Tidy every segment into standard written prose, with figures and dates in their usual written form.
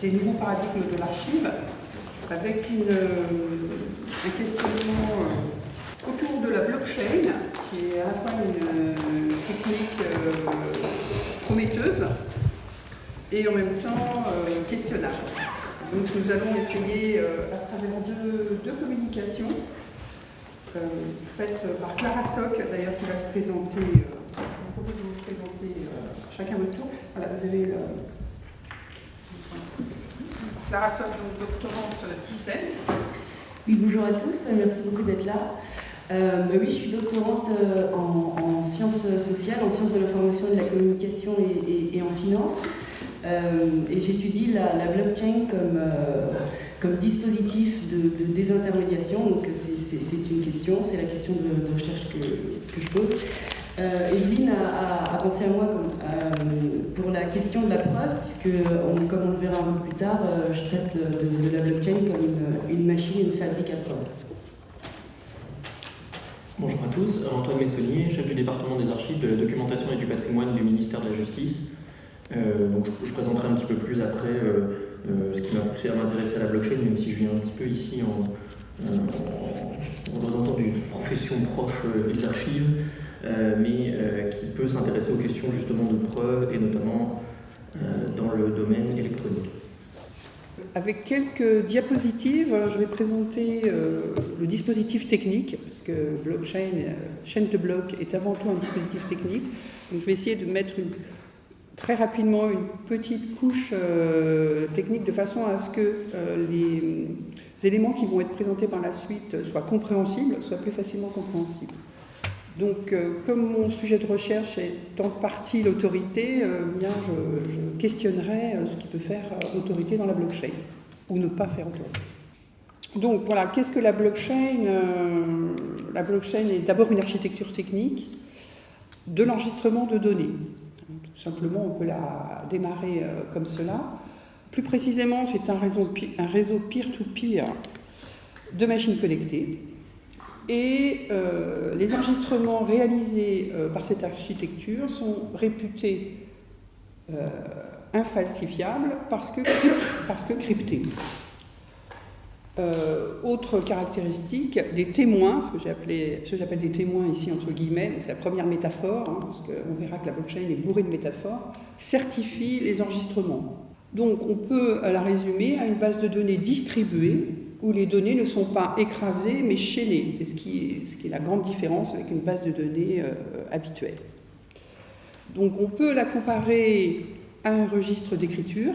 des nouveaux paradigmes de l'archive, avec un questionnement autour de la blockchain, qui est à la fois une technique prometteuse et en même temps questionnable. Donc nous allons essayer, à travers deux communications, faites par Clara Soc, d'ailleurs qui va se présenter, je vous propose de vous présenter chacun votre tour. Voilà, vous avez Clara Soc, donc doctorante Thyssen. Oui, bonjour à tous, merci beaucoup d'être là. Oui, je suis doctorante en sciences sociales, en sciences de l'information et de la communication et en finance. Et j'étudie la blockchain comme dispositif de désintermédiation. Donc c'est une question, c'est la question de recherche que je pose. Evelyne a pensé à moi pour la question de la preuve, puisque comme on le verra un peu plus tard, je traite de la blockchain comme une machine, une fabrique à preuve. Bonjour à tous, Antoine Messonnier, chef du département des archives, de la documentation et du patrimoine du ministère de la Justice. Donc je présenterai un petit peu plus après ce qui m'a poussé à m'intéresser à la blockchain, même si je viens un petit peu ici en représentant d'une profession proche des archives, mais qui peut s'intéresser aux questions justement de preuve et notamment dans le domaine électronique. Avec quelques diapositives, je vais présenter le dispositif technique, parce que blockchain, chaîne de blocs, est avant tout un dispositif technique. Donc je vais essayer de mettre très rapidement une petite couche technique de façon à ce que les éléments qui vont être présentés par la suite soient compréhensibles, soient plus facilement compréhensibles. Donc, comme mon sujet de recherche est en partie l'autorité, bien je questionnerai ce qui peut faire autorité dans la blockchain, ou ne pas faire autorité. Donc voilà, qu'est-ce que la blockchain ? La blockchain est d'abord une architecture technique de l'enregistrement de données. Tout simplement, on peut la démarrer comme cela. Plus précisément, c'est un réseau peer-to-peer de machines connectées. Et les enregistrements réalisés par cette architecture sont réputés infalsifiables parce que cryptés. Autre caractéristique, des témoins, ce que j'appelle des témoins ici entre guillemets, c'est la première métaphore, parce qu'on verra que la blockchain est bourrée de métaphores, certifient les enregistrements. Donc on peut la résumer à une base de données distribuée, où les données ne sont pas écrasées mais chaînées. C'est ce qui est la grande différence avec une base de données habituelle. Donc on peut la comparer à un registre d'écriture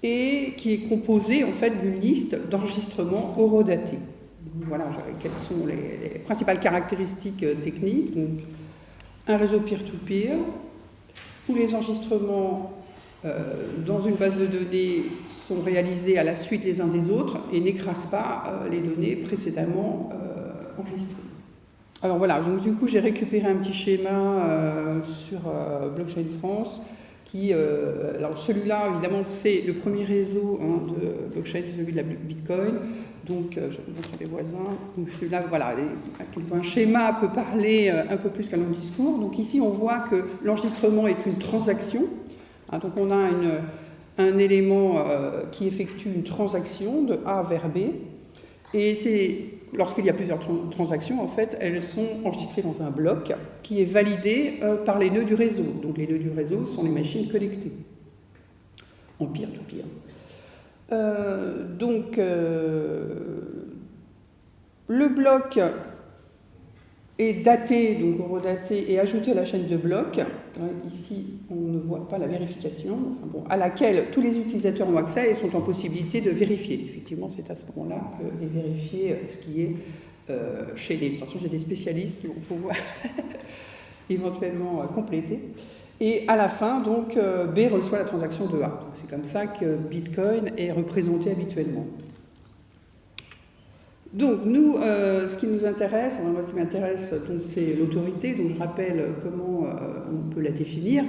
et qui est composé en fait d'une liste d'enregistrements horodatés. Voilà quelles sont les principales caractéristiques techniques. Donc, un réseau peer-to-peer où les enregistrements dans une base de données sont réalisés à la suite les uns des autres et n'écrasent pas les données précédemment enregistrées. Alors voilà, donc du coup j'ai récupéré un petit schéma sur Blockchain France qui, alors celui-là évidemment c'est le premier réseau de blockchain, c'est celui de la Bitcoin, donc je vous montre les voisins, donc celui-là voilà, à quel point un schéma peut parler un peu plus qu'un long discours. Donc ici on voit que l'enregistrement est une transaction. Donc on a un élément qui effectue une transaction de A vers B, et lorsqu'il y a plusieurs transactions, en fait, elles sont enregistrées dans un bloc qui est validé par les nœuds du réseau. Donc les nœuds du réseau sont les machines connectées, en peer-to-peer. Le bloc est daté, donc horodaté, et ajouté à la chaîne de blocs. Ici, on ne voit pas la vérification, à laquelle tous les utilisateurs ont accès et sont en possibilité de vérifier. Effectivement, c'est à ce moment-là de vérifier ce qui est chez les... Attention, j'ai des spécialistes qui vont pouvoir éventuellement compléter. Et à la fin, donc, B reçoit la transaction de A. C'est comme ça que Bitcoin est représenté habituellement. Donc, nous, ce qui nous intéresse, moi, ce qui m'intéresse, donc, c'est l'autorité, donc je rappelle comment on peut la définir.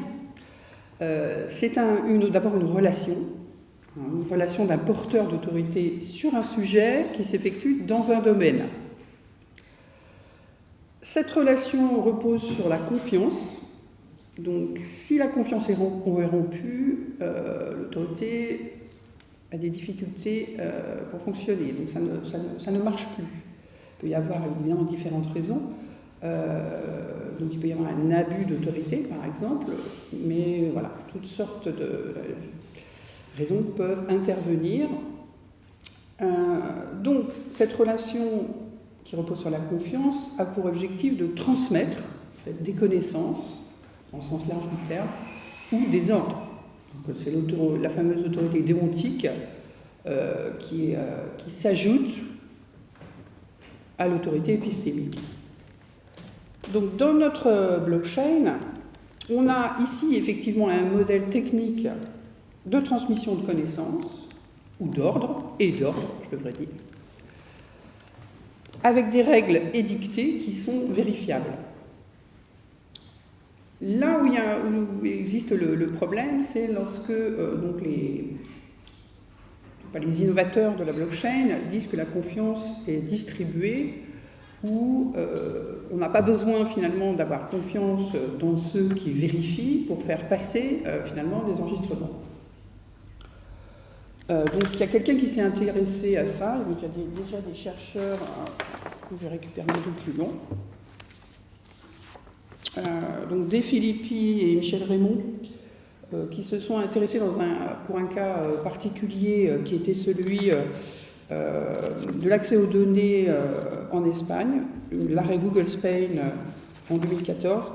C'est d'abord une relation d'un porteur d'autorité sur un sujet qui s'effectue dans un domaine. Cette relation repose sur la confiance. Donc, si la confiance est rompue, l'autorité a des difficultés pour fonctionner. Donc, ça ne marche plus. Il peut y avoir évidemment différentes raisons. Donc, il peut y avoir un abus d'autorité, par exemple, mais voilà, toutes sortes de raisons peuvent intervenir. Donc, cette relation qui repose sur la confiance a pour objectif de transmettre en fait, des connaissances, dans le sens large du terme, ou des ordres. Donc, c'est la fameuse autorité déontique qui s'ajoute à l'autorité épistémique. Donc, dans notre blockchain, on a ici effectivement un modèle technique de transmission de connaissances, ou d'ordre, je devrais dire, avec des règles édictées qui sont vérifiables. Là où existe le problème, c'est lorsque donc les innovateurs de la blockchain disent que la confiance est distribuée, où on n'a pas besoin finalement d'avoir confiance dans ceux qui vérifient pour faire passer finalement des enregistrements. Donc il y a quelqu'un qui s'est intéressé à ça, donc il y a déjà des chercheurs que je récupère mes documents. Donc De Filippi et Michel Raymond qui se sont intéressés pour un cas particulier qui était celui de l'accès aux données en Espagne, l'arrêt Google Spain en 2014,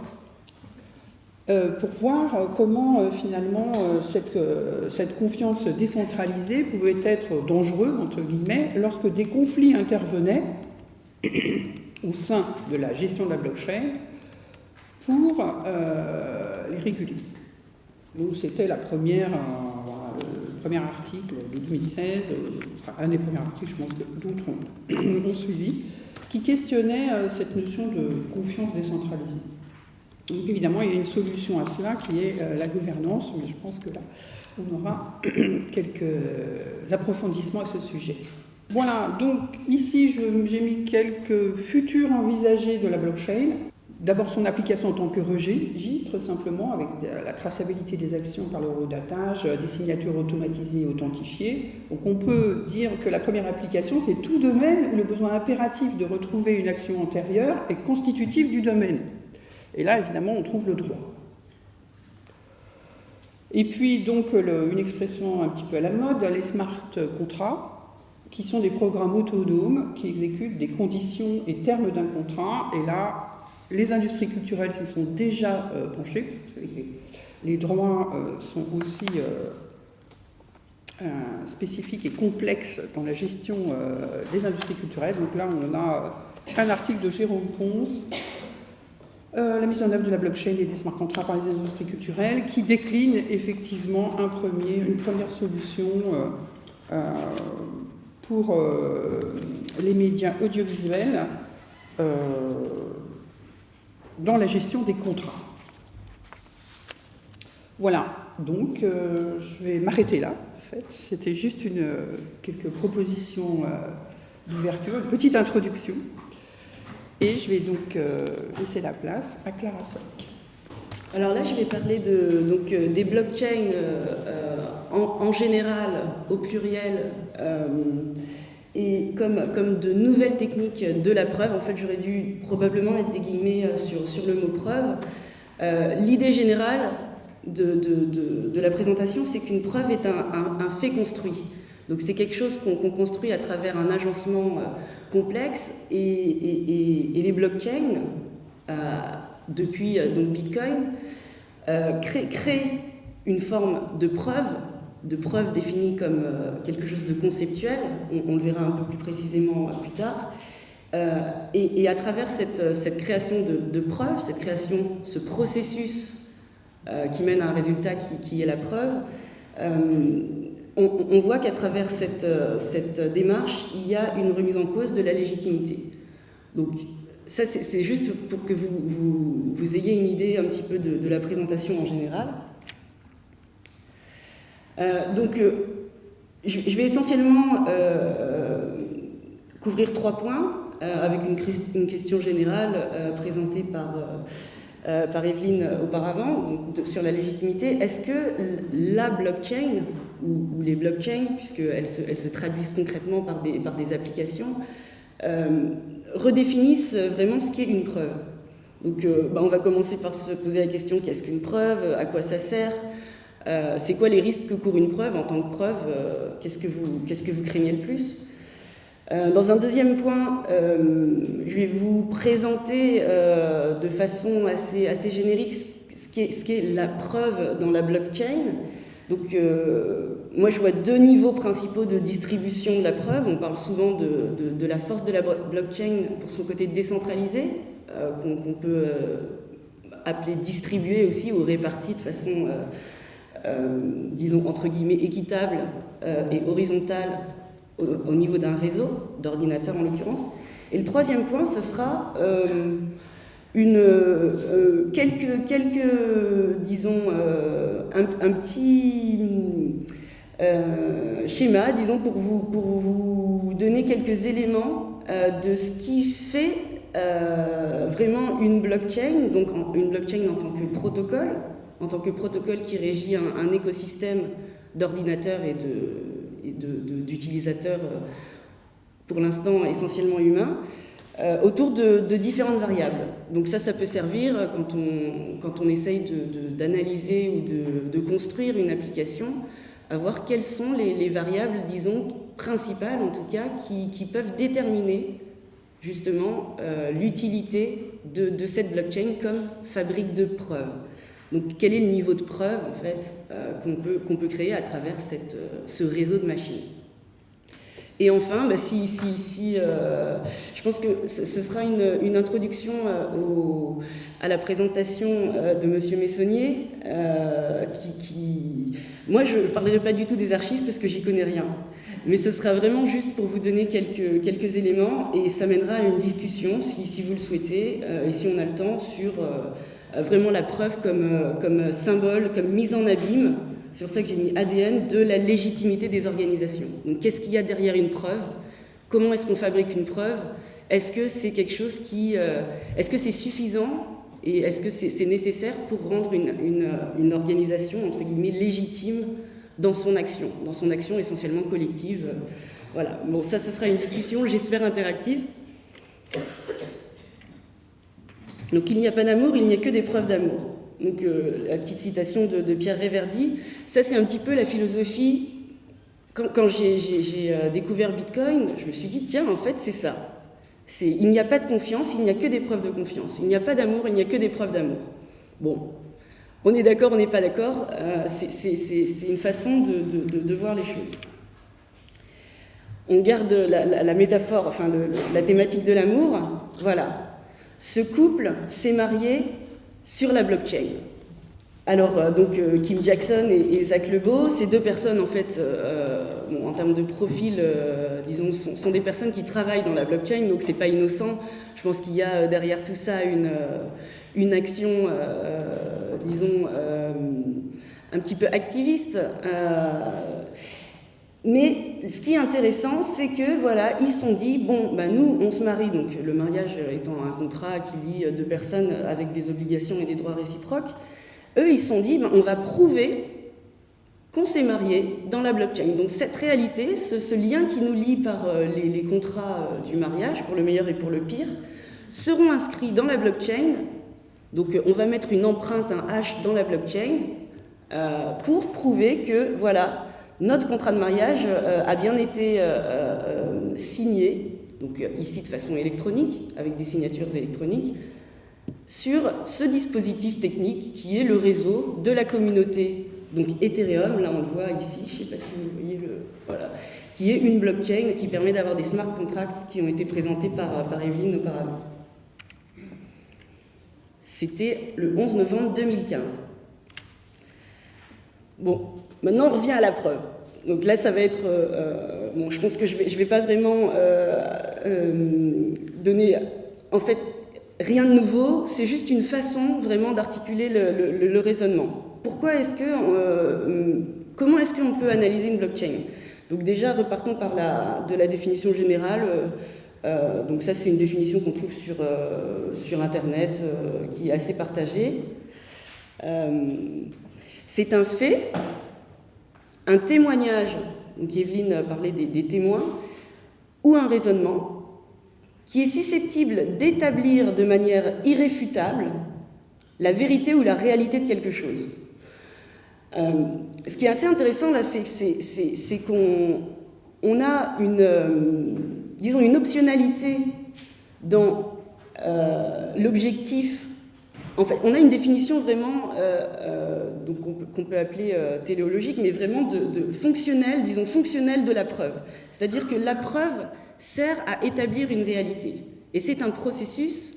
pour voir comment finalement cette confiance décentralisée pouvait être dangereuse, entre guillemets, lorsque des conflits intervenaient au sein de la gestion de la blockchain pour les réguler. Donc c'était le premier article de 2016, enfin un des premiers articles, je pense que d'autres ont suivi, qui questionnait cette notion de confiance décentralisée. Donc évidemment, il y a une solution à cela qui est la gouvernance, mais je pense que là, on aura quelques approfondissements à ce sujet. Voilà, donc ici, j'ai mis quelques futurs envisagés de la blockchain. D'abord, son application en tant que registre, simplement, avec la traçabilité des actions par l'horodatage, des signatures automatisées et authentifiées. Donc on peut dire que la première application, c'est tout domaine où le besoin impératif de retrouver une action antérieure est constitutif du domaine. Et là, évidemment, on trouve le droit. Et puis, donc, une expression un petit peu à la mode, les smart contracts, qui sont des programmes autonomes qui exécutent des conditions et termes d'un contrat. Et là, les industries culturelles s'y sont déjà penchées. Les droits sont aussi spécifiques et complexes dans la gestion des industries culturelles. Donc là, on a un article de Jérôme Ponce, la mise en œuvre de la blockchain et des smart contracts par les industries culturelles, qui décline effectivement une première solution pour les médias audiovisuels dans la gestion des contrats. Voilà, donc je vais m'arrêter là, en fait. C'était juste quelques propositions d'ouverture, une petite introduction. Et je vais donc laisser la place à Clara Sock. Alors là, je vais parler des blockchains en général, au pluriel, et comme de nouvelles techniques de la preuve. En fait, j'aurais dû probablement mettre des guillemets sur le mot preuve. L'idée générale de la présentation, c'est qu'une preuve est un fait construit. Donc c'est quelque chose qu'on construit à travers un agencement complexe, et les blockchains, depuis donc Bitcoin, créent une forme de preuve définie comme quelque chose de conceptuel, on le verra un peu plus précisément plus tard, et à travers cette création de preuve, ce processus qui mène à un résultat qui est la preuve, on voit qu'à travers cette démarche, il y a une remise en cause de la légitimité. Donc ça, c'est juste pour que vous ayez une idée un petit peu de la présentation en général. Donc je vais essentiellement couvrir 3 points, avec une question générale présentée par par Evelyne auparavant, donc, sur la légitimité. Est-ce que la blockchain, ou les blockchains, puisqu'elles se traduisent concrètement par des applications, redéfinissent vraiment ce qu'est une preuve? Donc on va commencer par se poser la question, qu'est-ce qu'une preuve? À quoi ça sert? C'est quoi les risques que court une preuve en tant que preuve? Qu'est-ce que vous craignez le plus? Dans un deuxième point, je vais vous présenter de façon assez générique ce qu'est la preuve dans la blockchain. Donc, moi, je vois deux niveaux principaux de distribution de la preuve. On parle souvent de la force de la blockchain pour son côté décentralisé, qu'on peut appeler distribué aussi, ou réparti de façon, disons, entre guillemets, équitable et horizontale au niveau d'un réseau, d'ordinateurs en l'occurrence. Et le troisième point, ce sera disons, un petit schéma, disons, pour vous donner quelques éléments de ce qui fait vraiment une blockchain, donc une blockchain en tant que protocole qui régit un écosystème d'ordinateurs et d'utilisateurs, pour l'instant essentiellement humains, autour de différentes variables. Donc ça peut servir quand on essaye d'analyser ou de construire une application, à voir quelles sont les variables, disons, principales en tout cas, qui peuvent déterminer justement l'utilité de cette blockchain comme fabrique de preuves. Donc quel est le niveau de preuve en fait qu'on peut créer à travers ce réseau de machines. Et enfin, je pense que ce sera une introduction à la présentation de Monsieur Messonnier, moi je ne parlerai pas du tout des archives parce que j'y connais rien, mais ce sera vraiment juste pour vous donner quelques éléments, et ça mènera à une discussion, si vous le souhaitez, et si on a le temps, sur vraiment la preuve comme symbole, comme mise en abîme. C'est pour ça que j'ai mis ADN de la légitimité des organisations. Donc qu'est-ce qu'il y a derrière une preuve? Comment est-ce qu'on fabrique une preuve? Est-ce que c'est quelque chose est-ce que c'est suffisant? Et est-ce que c'est nécessaire pour rendre une organisation, entre guillemets, légitime dans son action essentiellement collective? Voilà. Bon, ça, ce sera une discussion, j'espère, interactive. Donc il n'y a pas d'amour, il n'y a que des preuves d'amour. Donc la petite citation de Pierre Réverdy, ça c'est un petit peu la philosophie. Quand j'ai découvert Bitcoin, je me suis dit, tiens, en fait c'est ça. Il n'y a pas de confiance, il n'y a que des preuves de confiance. Il n'y a pas d'amour, il n'y a que des preuves d'amour. Bon, on est d'accord, on n'est pas d'accord, c'est une façon de voir les choses. On garde la métaphore, enfin la thématique de l'amour, voilà. Ce couple s'est marié sur la blockchain. Alors, Kim Jackson et Zach Lebeau, ces deux personnes, en fait, en termes de profil, disons, sont des personnes qui travaillent dans la blockchain, donc c'est pas innocent. Je pense qu'il y a derrière tout ça une action, disons, un petit peu activiste. Mais ce qui est intéressant, c'est que voilà, ils se sont dit, bon, nous, on se marie, donc le mariage étant un contrat qui lie deux personnes avec des obligations et des droits réciproques. Eux, ils se sont dit, on va prouver qu'on s'est marié dans la blockchain. Donc cette réalité, ce lien qui nous lie par les contrats du mariage, pour le meilleur et pour le pire, seront inscrits dans la blockchain. Donc on va mettre une empreinte, un hash dans la blockchain, pour prouver que, voilà, notre contrat de mariage a bien été signé, donc ici de façon électronique, avec des signatures électroniques, sur ce dispositif technique qui est le réseau de la communauté, donc Ethereum, là on le voit ici, je ne sais pas si vous voyez voilà, qui est une blockchain qui permet d'avoir des smart contracts qui ont été présentés par Evelyne auparavant. C'était le 11 novembre 2015. Bon, maintenant on revient à la preuve. Donc là ça va être... bon, je pense que je vais pas vraiment donner... En fait, rien de nouveau, c'est juste une façon vraiment d'articuler le raisonnement. Pourquoi est-ce que... comment est-ce qu'on peut analyser une blockchain? Donc déjà, repartons de la définition générale. Donc ça, c'est une définition qu'on trouve sur Internet, qui est assez partagée. C'est un fait, un témoignage, donc Evelyne parlait des témoins, ou un raisonnement qui est susceptible d'établir de manière irréfutable la vérité ou la réalité de quelque chose. Ce qui est assez intéressant là, c'est qu'on a une optionnalité dans l'objectif. En fait, on a une définition vraiment donc qu'on peut appeler téléologique, mais vraiment de fonctionnelle, disons fonctionnelle de la preuve. C'est-à-dire que la preuve sert à établir une réalité. Et c'est un processus,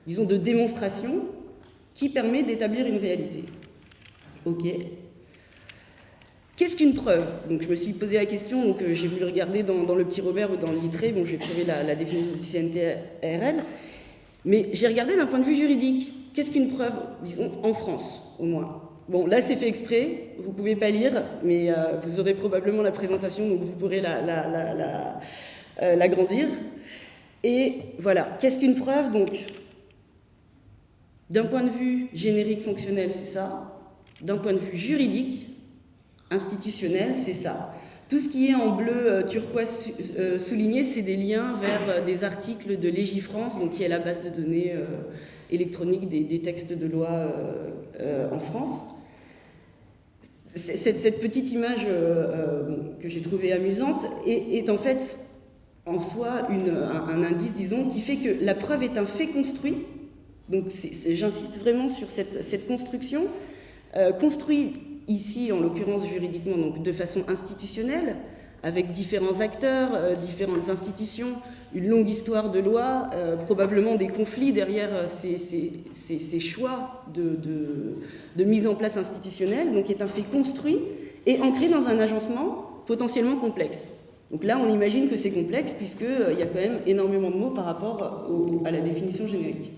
disons, de démonstration qui permet d'établir une réalité. Ok. Qu'est-ce qu'une preuve? Donc je me suis posé la question, donc j'ai voulu regarder dans le petit Robert ou dans le Littré, bon j'ai trouvé la définition du CNT-ARL, mais j'ai regardé d'un point de vue juridique. Qu'est-ce qu'une preuve, disons, en France, au moins? Bon, là c'est fait exprès, vous ne pouvez pas lire, mais vous aurez probablement la présentation, donc vous pourrez l'agrandir. Et voilà, qu'est-ce qu'une preuve? Donc, d'un point de vue générique fonctionnel, c'est ça. D'un point de vue juridique, institutionnel, c'est ça. Tout ce qui est en bleu turquoise souligné, c'est des liens vers des articles de Légifrance, donc qui est la base de données électronique des textes de loi en France. Cette petite image que j'ai trouvée amusante est en fait en soi un indice, disons, qui fait que la preuve est un fait construit. Donc j'insiste vraiment sur cette construction, construit ici en l'occurrence juridiquement donc de façon institutionnelle, avec différents acteurs, différentes institutions, une longue histoire de loi, probablement des conflits derrière ces choix de mise en place institutionnelle, donc est un fait construit et ancré dans un agencement potentiellement complexe. Donc là, on imagine que c'est complexe puisqu'il y a quand même énormément de mots par rapport à la définition générique.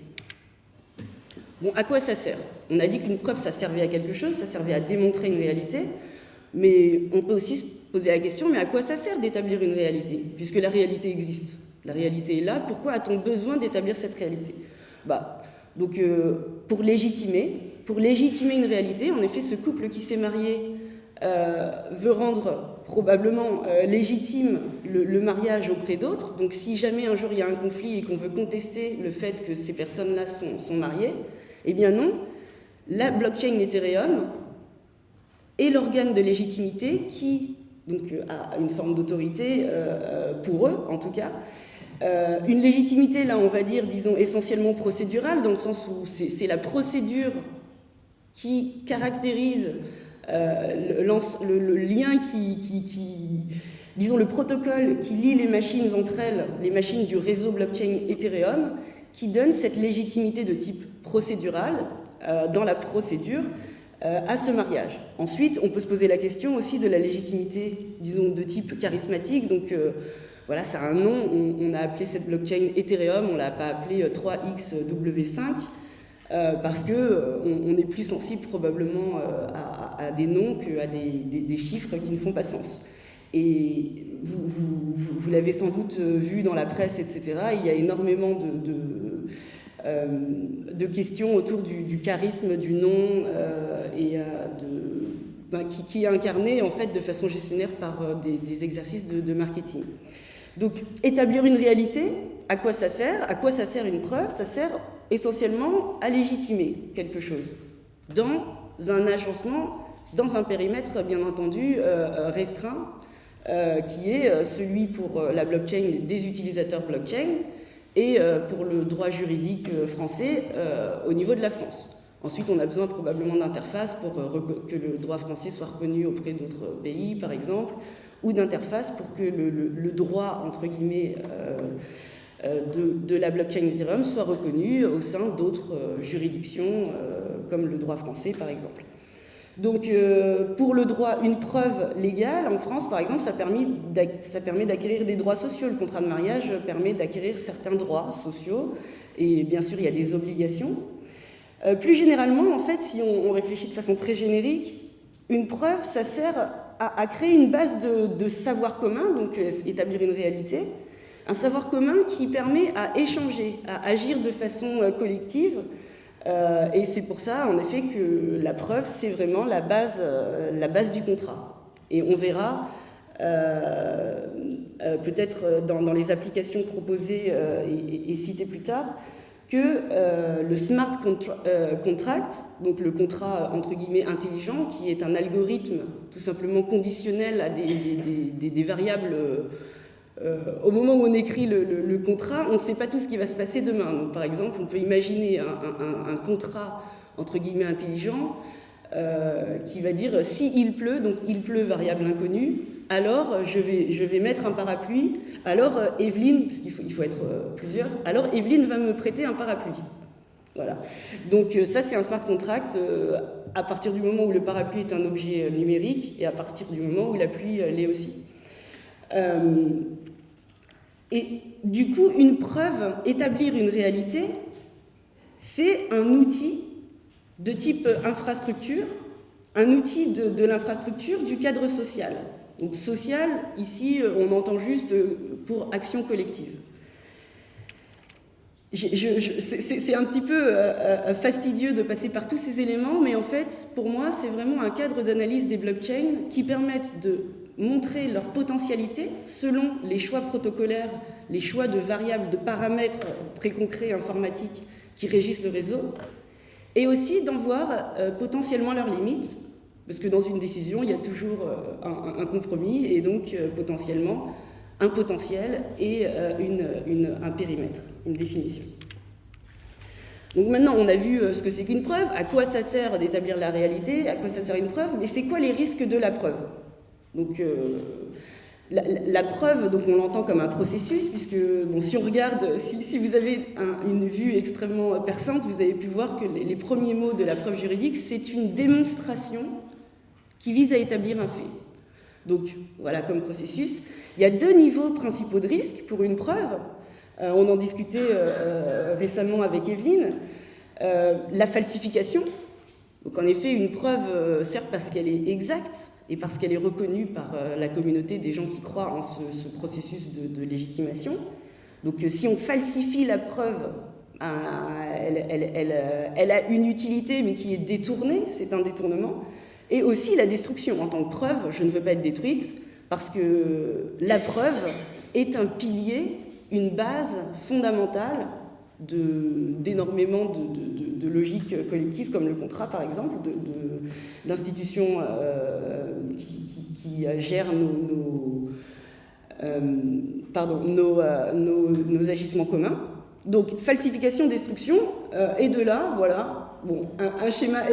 Bon, à quoi ça sert? On a dit qu'une preuve, ça servait à quelque chose, ça servait à démontrer une réalité, mais on peut aussi se poser la question, mais à quoi ça sert d'établir une réalité? Puisque la réalité existe. La réalité est là, pourquoi a-t-on besoin d'établir cette réalité? Donc, pour légitimer une réalité, en effet, ce couple qui s'est marié veut rendre probablement légitime le mariage auprès d'autres. Donc si jamais un jour il y a un conflit et qu'on veut contester le fait que ces personnes-là sont mariées, eh bien non, la blockchain Ethereum est l'organe de légitimité qui donc, a une forme d'autorité pour eux en tout cas. Une légitimité, là on va dire, disons, essentiellement procédurale, dans le sens où c'est la procédure qui caractérise le lien disons le protocole qui lie les machines entre elles, les machines du réseau blockchain Ethereum, qui donne cette légitimité de type procédural dans la procédure à ce mariage. Ensuite, on peut se poser la question aussi de la légitimité, disons, de type charismatique. Donc voilà, ça a un nom, on a appelé cette blockchain Ethereum, on ne l'a pas appelée 3xW5, parce qu'on est plus sensible probablement à des noms qu'à des chiffres qui ne font pas sens. Et vous l'avez sans doute vu dans la presse, etc., il y a énormément de questions autour du charisme du nom qui est incarné en fait de façon gestionnaire par des exercices de marketing. Donc établir une réalité, à quoi ça sert? À quoi ça sert une preuve? Ça sert essentiellement à légitimer quelque chose dans un agencement, dans un périmètre bien entendu restreint, qui est celui pour la blockchain des utilisateurs blockchain et pour le droit juridique français au niveau de la France. Ensuite, on a besoin probablement d'interfaces pour que le droit français soit reconnu auprès d'autres pays, par exemple, ou d'interfaces pour que le droit, entre guillemets, de la blockchain Ethereum soit reconnu au sein d'autres juridictions, comme le droit français, par exemple. Donc, pour le droit, une preuve légale, en France, par exemple, ça permet d'acquérir des droits sociaux. Le contrat de mariage permet d'acquérir certains droits sociaux, et bien sûr, il y a des obligations. Plus généralement, en fait, si on réfléchit de façon très générique, une preuve, ça sert à créer une base de savoir commun, donc établir une réalité, Un savoir commun qui permet à échanger, à agir de façon collective. Et c'est pour ça, en effet, que la preuve, c'est vraiment la base du contrat. Et on verra, peut-être dans les applications proposées et citées plus tard, que le smart contract, donc le contrat entre guillemets intelligent, qui est un algorithme tout simplement conditionnel à des variables. Au moment où on écrit le contrat, on ne sait pas tout ce qui va se passer demain. Donc, par exemple, on peut imaginer un contrat entre guillemets intelligent qui va dire si il pleut, donc il pleut variable inconnue, alors je vais mettre un parapluie, alors Evelyne, parce qu'il faut être plusieurs, alors Evelyne va me prêter un parapluie. Voilà. Donc ça c'est un smart contract à partir du moment où le parapluie est un objet numérique et à partir du moment où la pluie l'est aussi. Et du coup, une preuve, établir une réalité, c'est un outil de type infrastructure, un outil de l'infrastructure du cadre social. Donc social, ici, on entend juste pour action collective. C'est un petit peu fastidieux de passer par tous ces éléments, mais en fait, pour moi, c'est vraiment un cadre d'analyse des blockchains qui permettent de montrer leur potentialité selon les choix protocolaires, les choix de variables, de paramètres très concrets informatiques qui régissent le réseau, et aussi d'en voir potentiellement leurs limites, parce que dans une décision, il y a toujours un compromis, et donc potentiellement un potentiel et un périmètre, une définition. Donc maintenant, on a vu ce que c'est qu'une preuve, à quoi ça sert d'établir la réalité, à quoi ça sert une preuve, mais c'est quoi les risques de la preuve ? Donc la preuve, donc on l'entend comme un processus, puisque bon, si on regarde, si vous avez une vue extrêmement perçante, vous avez pu voir que les premiers mots de la preuve juridique, c'est une démonstration qui vise à établir un fait. Donc voilà comme processus. Il y a deux niveaux principaux de risque pour une preuve. On en discutait récemment avec Evelyne. La falsification. Donc en effet, une preuve, certes parce qu'elle est exacte, et parce qu'elle est reconnue par la communauté des gens qui croient en ce processus de légitimation. Donc si on falsifie la preuve, elle a une utilité, mais qui est détournée, c'est un détournement. Et aussi la destruction. En tant que preuve, je ne veux pas être détruite, parce que la preuve est un pilier, une base fondamentale d'énormément de logiques collectives, comme le contrat par exemple, d'institutions qui gèrent nos agissements communs. Donc falsification, destruction, et de là, voilà, bon, un schéma,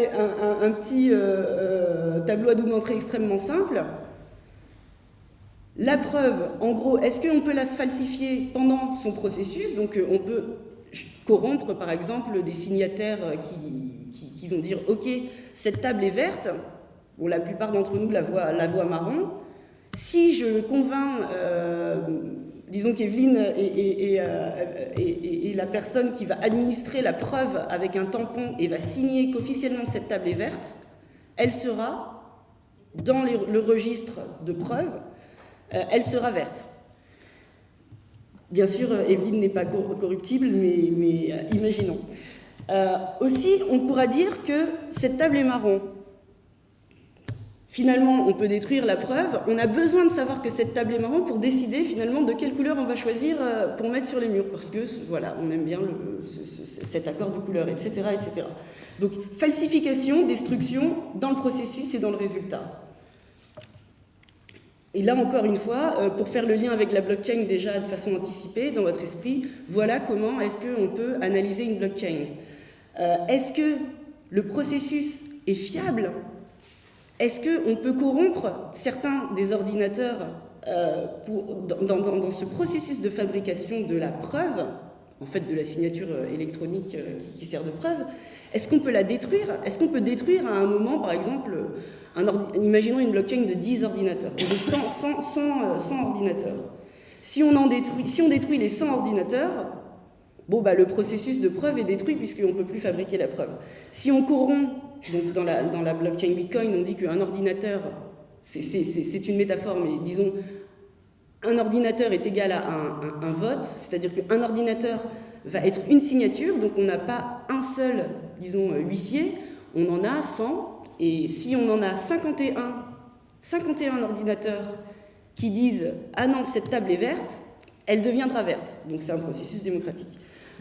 un petit tableau à double entrée extrêmement simple. La preuve, en gros, est-ce qu'on peut la falsifier pendant son processus ? Donc on peut corrompre, par exemple, des signataires qui vont dire « Ok, cette table est verte », bon, la plupart d'entre nous la voient marron. Si je convainc, disons qu'Evelyne est la personne qui va administrer la preuve avec un tampon et va signer qu'officiellement cette table est verte, elle sera, dans le registre de preuves, elle sera verte. Bien sûr, Evelyne n'est pas corruptible, mais imaginons. Aussi, on pourra dire que cette table est marron. Finalement, on peut détruire la preuve. On a besoin de savoir que cette table est marron pour décider finalement de quelle couleur on va choisir pour mettre sur les murs. Parce que, voilà, on aime bien cet accord de couleurs, etc., etc. Donc, falsification, destruction dans le processus et dans le résultat. Et là, encore une fois, pour faire le lien avec la blockchain déjà de façon anticipée dans votre esprit, voilà comment est-ce qu'on peut analyser une blockchain. Est-ce que le processus est fiable ? Est-ce qu'on peut corrompre certains des ordinateurs dans ce processus de fabrication de la preuve, en fait de la signature électronique qui sert de preuve ? Est-ce qu'on peut la détruire ? Est-ce qu'on peut détruire à un moment, par exemple, imaginons une blockchain de 10 ordinateurs, ou de 100 ordinateurs. Si on détruit les 100 ordinateurs, bon, bah, le processus de preuve est détruit puisqu'on ne peut plus fabriquer la preuve. Si on corrompt, donc dans la blockchain Bitcoin, on dit qu'un ordinateur, c'est une métaphore, mais disons, un ordinateur est égal à un vote, c'est-à-dire qu'un ordinateur va être une signature, donc on n'a pas un seul, disons, huissier, on en a 100, et si on en a 51 ordinateurs qui disent « Ah non, cette table est verte », elle deviendra verte. Donc c'est un processus démocratique.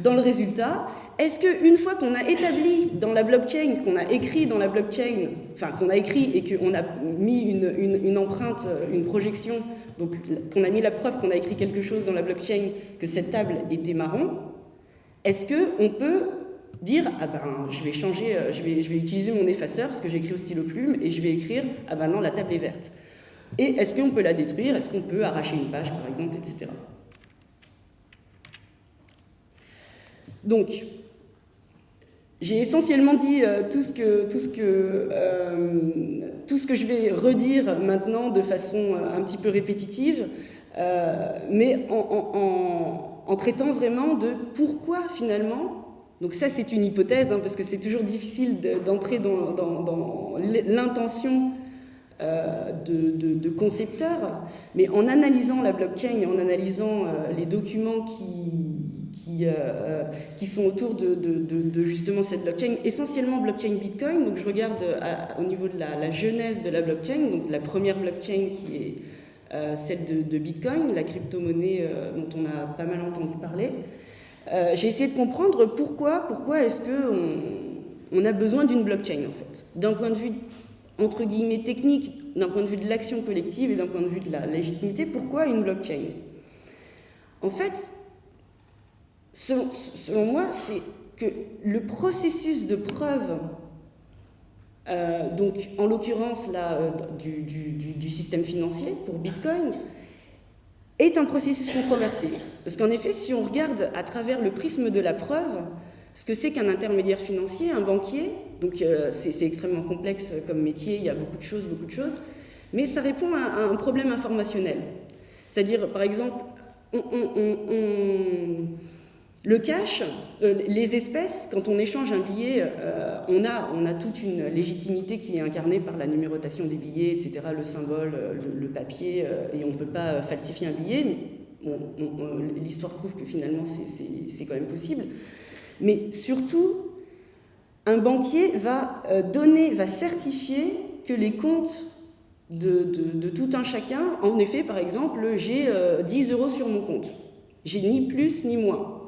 Dans le résultat, est-ce qu'une fois qu'on a établi dans la blockchain, qu'on a écrit dans la blockchain, enfin qu'on a écrit et qu'on a mis une empreinte, une projection, donc qu'on a mis la preuve qu'on a écrit quelque chose dans la blockchain, que cette table était marron, est-ce qu'on peut dire « Ah ben, je vais changer, je vais utiliser mon effaceur parce que j'ai écrit au stylo plume et je vais écrire « Ah ben non, la table est verte ». Et est-ce qu'on peut la détruire? Est-ce qu'on peut arracher une page, par exemple, etc. Donc, j'ai essentiellement dit tout ce que je vais redire maintenant de façon un petit peu répétitive, mais en traitant vraiment de pourquoi finalement. Donc ça, c'est une hypothèse, hein, parce que c'est toujours difficile d'entrer dans l'intention de concepteurs, mais en analysant la blockchain, en analysant les documents qui sont autour de justement cette blockchain, essentiellement blockchain Bitcoin. Donc je regarde au niveau de la genèse de la blockchain, donc la première blockchain qui est celle de Bitcoin, la crypto-monnaie dont on a pas mal entendu parler. J'ai essayé de comprendre pourquoi est-ce qu'on a besoin d'une blockchain en fait, d'un point de vue entre guillemets technique, d'un point de vue de l'action collective et d'un point de vue de la légitimité. Pourquoi une blockchain? En fait, selon moi, c'est que le processus de preuve, donc en l'occurrence là, du système financier pour Bitcoin, est un processus controversé. Parce qu'en effet, si on regarde à travers le prisme de la preuve, ce que c'est qu'un intermédiaire financier, un banquier, donc c'est extrêmement complexe comme métier, il y a beaucoup de choses, mais ça répond à un problème informationnel. C'est-à-dire, par exemple, le cash, les espèces, quand on échange un billet, on a toute une légitimité qui est incarnée par la numérotation des billets, etc., le symbole, le papier, et on ne peut pas falsifier un billet. L'histoire prouve que finalement c'est quand même possible. Mais surtout, un banquier va certifier que les comptes de tout un chacun, en effet, par exemple, j'ai 10 € sur mon compte. J'ai ni plus ni moins.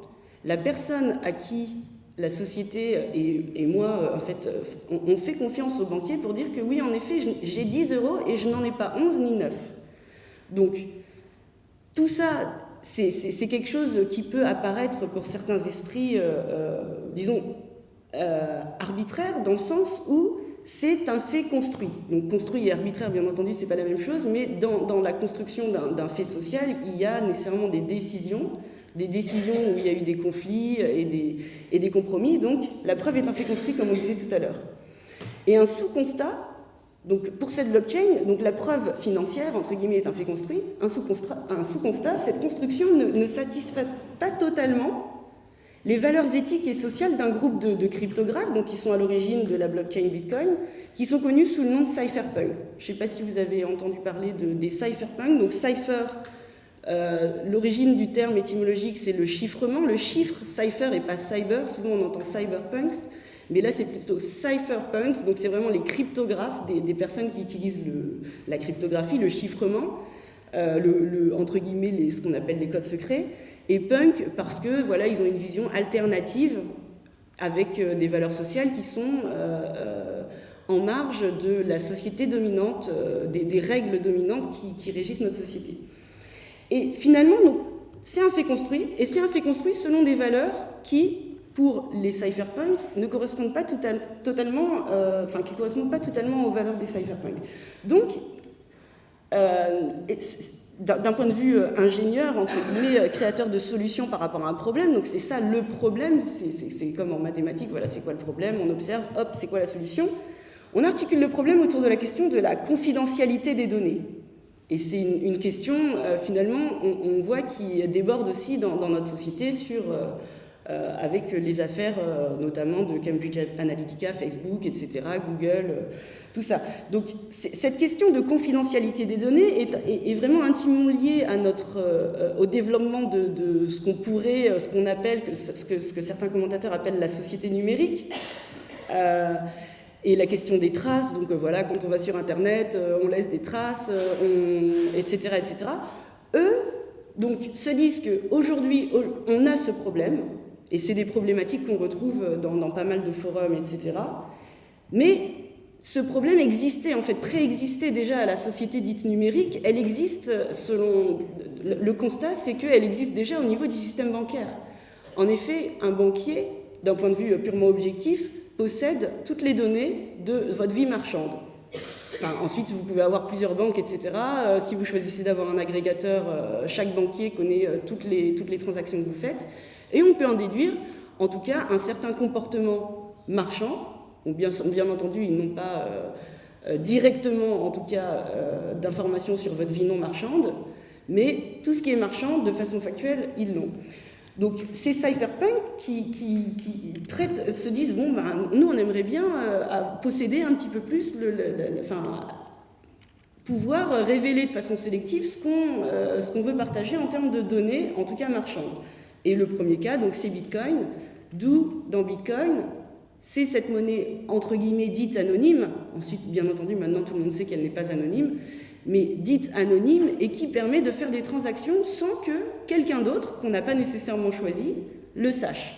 La personne à qui la société et moi, en fait, on fait confiance au banquier pour dire que oui, en effet, j'ai 10 € et je n'en ai pas 11 ni 9. Donc, tout ça, c'est quelque chose qui peut apparaître pour certains esprits, disons, arbitraire, dans le sens où c'est un fait construit. Donc construit et arbitraire, bien entendu, c'est pas la même chose, mais dans la construction d'un fait social, il y a nécessairement des décisions où il y a eu des conflits et des compromis. Donc la preuve est un fait construit, comme on disait tout à l'heure. Et un sous-constat, donc pour cette blockchain, donc la preuve financière, entre guillemets, est un fait construit. Un sous-constat, cette construction ne satisfait pas totalement les valeurs éthiques et sociales d'un groupe de cryptographes, donc qui sont à l'origine de la blockchain Bitcoin, qui sont connus sous le nom de cypherpunk. Je ne sais pas si vous avez entendu parler des cypherpunks. Donc cypher, l'origine du terme étymologique, c'est le chiffrement. Le chiffre cypher et pas cyber. Souvent on entend cyberpunks, mais là c'est plutôt cypherpunks. Donc c'est vraiment les cryptographes, des personnes qui utilisent la cryptographie, le chiffrement, entre guillemets ce qu'on appelle les codes secrets. Et punk parce que voilà, ils ont une vision alternative avec des valeurs sociales qui sont en marge de la société dominante, des règles dominantes qui régissent notre société. Et finalement, c'est un fait construit, et c'est un fait construit selon des valeurs qui, pour les cypherpunks, ne correspondent pas totalement, qui correspondent pas totalement aux valeurs des cypherpunks. Donc, d'un point de vue ingénieur, entre guillemets, créateur de solutions par rapport à un problème, donc c'est ça le problème, c'est comme en mathématiques, voilà, c'est quoi le problème, on observe, hop, c'est quoi la solution? On articule le problème autour de la question de la confidentialité des données. Et c'est une question, finalement, on voit qui déborde aussi dans notre société sur avec les affaires notamment de Cambridge Analytica, Facebook, etc., Google, tout ça. Donc cette question de confidentialité des données est vraiment intimement liée à au développement de ce qu'on appelle, ce que certains commentateurs appellent la société numérique. Et la question des traces, donc voilà, quand on va sur Internet, on laisse des traces, etc., etc. Eux, donc, se disent qu'aujourd'hui, on a ce problème, et c'est des problématiques qu'on retrouve dans pas mal de forums, etc. Mais ce problème existait, en fait, préexistait déjà à la société dite numérique. Elle existe, selon le constat, c'est qu'elle existe déjà au niveau du système bancaire. En effet, un banquier, d'un point de vue purement objectif, possède toutes les données de votre vie marchande. Enfin, ensuite, vous pouvez avoir plusieurs banques, etc. Si vous choisissez d'avoir un agrégateur, chaque banquier connaît toutes les transactions que vous faites. Et on peut en déduire, en tout cas, un certain comportement marchand. Bien entendu, ils n'ont pas directement, en tout cas, d'informations sur votre vie non marchande, mais tout ce qui est marchand, de façon factuelle, ils l'ont. Donc ces cypherpunks qui se disent, bon, ben, nous on aimerait bien posséder un petit peu plus, pouvoir révéler de façon sélective ce qu'on veut partager en termes de données, en tout cas marchandes. Et le premier cas, donc, c'est Bitcoin, d'où dans Bitcoin, c'est cette monnaie entre guillemets dite anonyme, ensuite bien entendu maintenant tout le monde sait qu'elle n'est pas anonyme, mais dite anonyme et qui permet de faire des transactions sans que quelqu'un d'autre, qu'on n'a pas nécessairement choisi, le sache.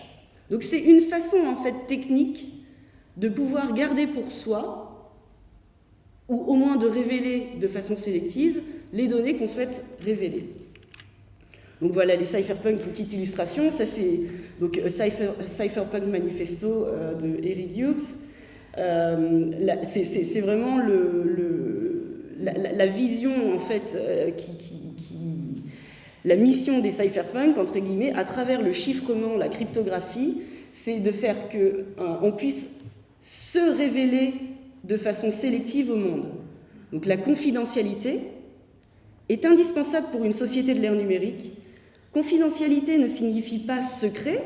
Donc c'est une façon en fait technique de pouvoir garder pour soi, ou au moins de révéler de façon sélective, les données qu'on souhaite révéler. Donc voilà les cypherpunks, une petite illustration, ça c'est donc Cypherpunk Manifesto de Eric Hughes. C'est vraiment la vision, en fait, la mission des cypherpunks, entre guillemets, à travers le chiffrement, la cryptographie, c'est de faire qu'on puisse se révéler de façon sélective au monde. Donc la confidentialité est indispensable pour une société de l'ère numérique. Confidentialité ne signifie pas secret.